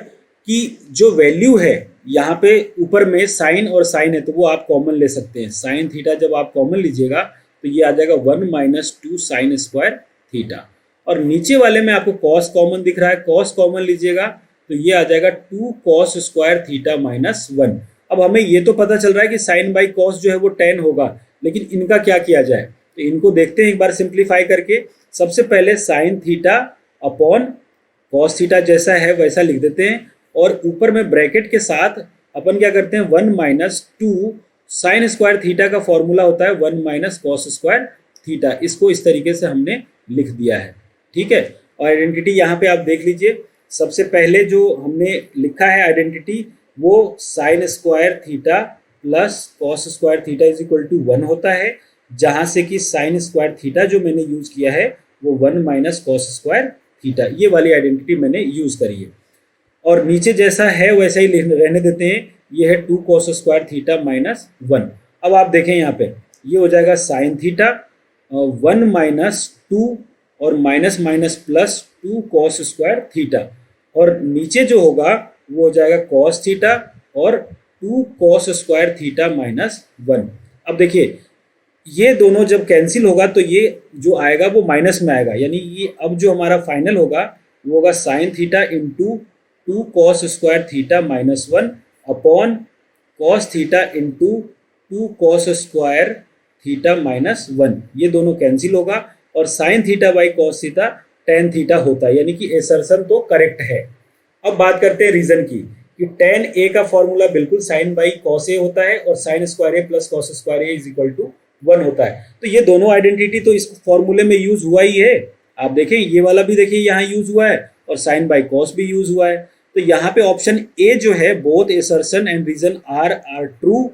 कि जो वैल्यू है यहाँ पे ऊपर में साइन और साइन है तो वो आप कॉमन ले सकते हैं। साइन थीटा जब आप कॉमन लीजिएगा तो ये आ जाएगा 1 माइनस 2 साइन स्क्वायर थीटा, और नीचे वाले में आपको कॉस कॉमन दिख रहा है, कॉस कॉमन लीजिएगा तो ये आ जाएगा 2 cos स्क्वायर थीटा माइनस 1। अब हमें ये तो पता चल रहा है कि साइन बाई कॉस जो है वो 10 होगा, लेकिन इनका क्या किया जाए तो इनको देखते हैं एक बार सिंप्लीफाई करके। सबसे पहले sine theta upon cos theta जैसा है वैसा लिख देते हैं, और ऊपर में ब्रैकेट के साथ अपन क्या करते हैं 1 माइनस 2 साइन स्क्वायर थीटा का फॉर्मूला होता है 1 माइनस कॉस स्क्वायर थीटा, इसको इस तरीके से हमने लिख दिया है। ठीक है, और आइडेंटिटी यहाँ पे आप देख लीजिए। सबसे पहले जो हमने लिखा है आइडेंटिटी वो sine square theta plus cos square theta is equal to 1 होता है, जहाँ से कि साइन स्क्वायर थीटा जो मैंने यूज किया है वो 1 माइनस कॉस स्क्वायर थीटा, ये वाली आइडेंटिटी मैंने यूज करी है। और नीचे जैसा है वैसा ही रहने देते हैं, ये है 2 cos स्क्वायर थीटा माइनस 1। अब आप देखें यहाँ पे ये हो जाएगा साइन थीटा 1 माइनस 2 और minus minus plus 2 cos square theta, और नीचे जो होगा वो हो जाएगा cos थीटा और 2 cos स्क्वायर थीटा माइनस 1। अब देखिए ये दोनों जब कैंसिल होगा तो ये जो आएगा वो माइनस में आएगा, यानी ये अब जो हमारा फाइनल होगा वो होगा sign theta into 2 cos square theta minus 1 upon cos theta into 2 cos square theta minus 1। ये दोनों कैंसिल होगा और sine theta by cos theta tan theta होता है, यानी कि एसर्शन तो करेक्ट है। अब बात करते हैं रीजन की कि tan a का फॉर्मूला बिल्कुल साइन बाई कॉस ए होता है और sine square A plus cos square A is equal to 1 होता है। तो ये दोनों आइडेंटिटी तो इस फॉर्मूले में यूज हुआ ही है। आप देखें ये वाला भी देखिए यहाँ यूज हुआ है और साइन बाई कॉस भी यूज हुआ है। तो यहाँ पे ऑप्शन ए जो है both assertion and reason are true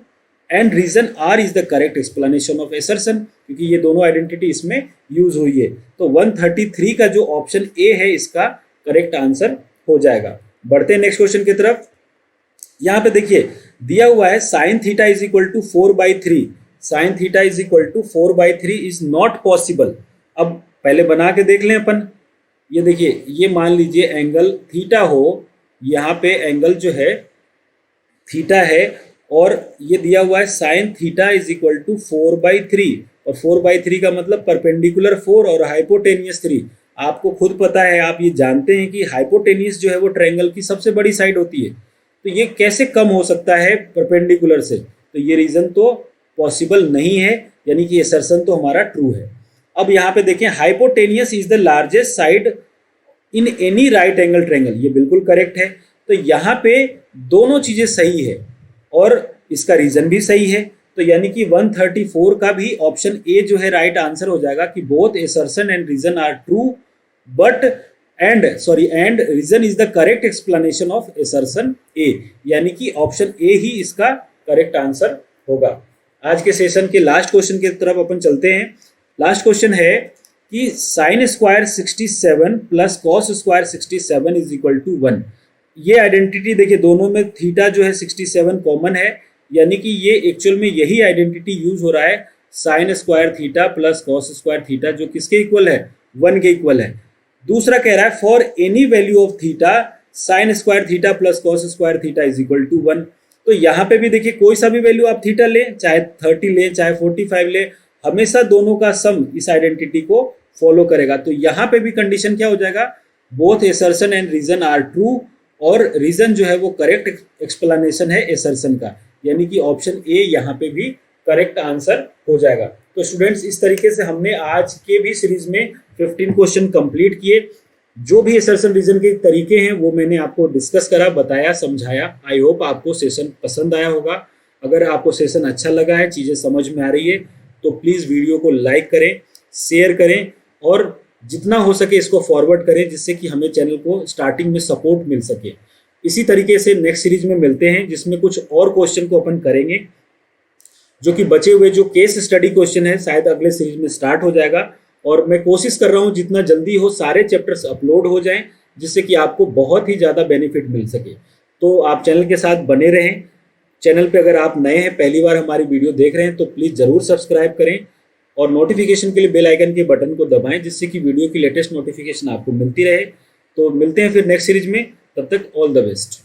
and reason R is the correct explanation of assertion, क्योंकि ये दोनों आइडेंटिटी इसमें यूज हुई है। तो 133 का जो ऑप्शन ए है इसका करेक्ट आंसर हो जाएगा। बढ़ते हैं नेक्स्ट क्वेश्चन की तरफ। यहाँ पे देखिए दिया हुआ है sine theta is equal to 4/3, sine theta is equal to 4/3 is not possible. अब पहले बना के देख लें अपन। ये देखिए ये मान लीजिए एंगल थीटा हो, यहाँ पे एंगल जो है थीटा है और ये दिया हुआ है sine theta is equal to 4/3, और 4/3 का मतलब परपेंडिकुलर 4 और हाइपोटेनियस 3। आपको खुद पता है, आप ये जानते हैं कि हाइपोटेनियस जो है वो ट्रायंगल की सबसे बड़ी साइड होती है, तो ये कैसे कम हो सकता है परपेंडिकुलर से। तो ये रीजन तो पॉसिबल नहीं है, यानी कि असर्शन तो हमारा ट्रू है। अब यहाँ पे देखें hypotenuse is the largest side in any right angle triangle, ये बिल्कुल करेक्ट है। तो यहाँ पे दोनों चीजें सही है और इसका रीजन भी सही है, तो यानी कि 134 का भी ऑप्शन ए जो है राइट आंसर हो जाएगा कि both assertion and reason are true but and reason is the correct explanation of assertion A, यानी कि ऑप्शन ए ही इसका करेक्ट आंसर होगा। आज के सेशन के लास्ट क्वेश्चन की तरफ अपन चलते हैं। लास्ट क्वेश्चन है कि sine square 67 plus cos square 67 is equal to 1। ये आइडेंटिटी देखिए दोनों में थीटा जो है 67 कॉमन है, यानी कि ये एक्चुअल में यही आइडेंटिटी यूज हो रहा है sine square theta plus cos square theta, जो किसके इक्वल है 1 के इक्वल है। दूसरा कह रहा है for any value of theta sine square theta plus cos square theta is equal to 1। तो यहाँ पे भी देखिए कोई सा भी वैल्यू आप थीटा ले, चाहे 30 ले चाहे 45 ले, हमेशा दोनों का सम इस आइडेंटिटी को फॉलो करेगा। तो यहाँ पे भी कंडीशन क्या हो जाएगा, both assertion and reason are true और रीजन जो है वो करेक्ट एक्सप्लेनेशन है एसर्शन का, यानी कि ऑप्शन ए यहाँ पे भी करेक्ट आंसर हो जाएगा। तो स्टूडेंट्स, इस तरीके से हमने आज के भी सीरीज में 15 क्वेश्चन कंप्लीट किए। जो भी एसर्शन रीजन के तरीके हैं वो मैंने आपको डिस्कस करा, बताया, समझाया। आई होप आपको सेशन पसंद आया होगा। अगर आपको सेशन अच्छा लगा है, चीज़ें समझ में आ रही है, तो प्लीज़ वीडियो को लाइक करें, शेयर करें और जितना हो सके इसको फॉरवर्ड करें, जिससे कि हमें चैनल को स्टार्टिंग में सपोर्ट मिल सके। इसी तरीके से नेक्स्ट सीरीज में मिलते हैं, जिसमें कुछ और क्वेश्चन को अपन करेंगे, जो कि बचे हुए जो केस स्टडी क्वेश्चन है शायद अगले सीरीज में स्टार्ट हो जाएगा। और मैं कोशिश कर रहा हूँ जितना जल्दी हो सारे चैप्टर्स अपलोड हो जाएं, जिससे कि आपको बहुत ही ज़्यादा बेनिफिट मिल सके। तो आप चैनल के साथ बने रहें। चैनल पे अगर आप नए हैं, पहली बार हमारी वीडियो देख रहे हैं, तो प्लीज़ ज़रूर सब्सक्राइब करें और नोटिफिकेशन के लिए बेल आइकन के बटन को दबाएं, जिससे कि वीडियो की लेटेस्ट नोटिफिकेशन आपको मिलती रहे। तो मिलते हैं फिर नेक्स्ट सीरीज में, तब तक ऑल द बेस्ट।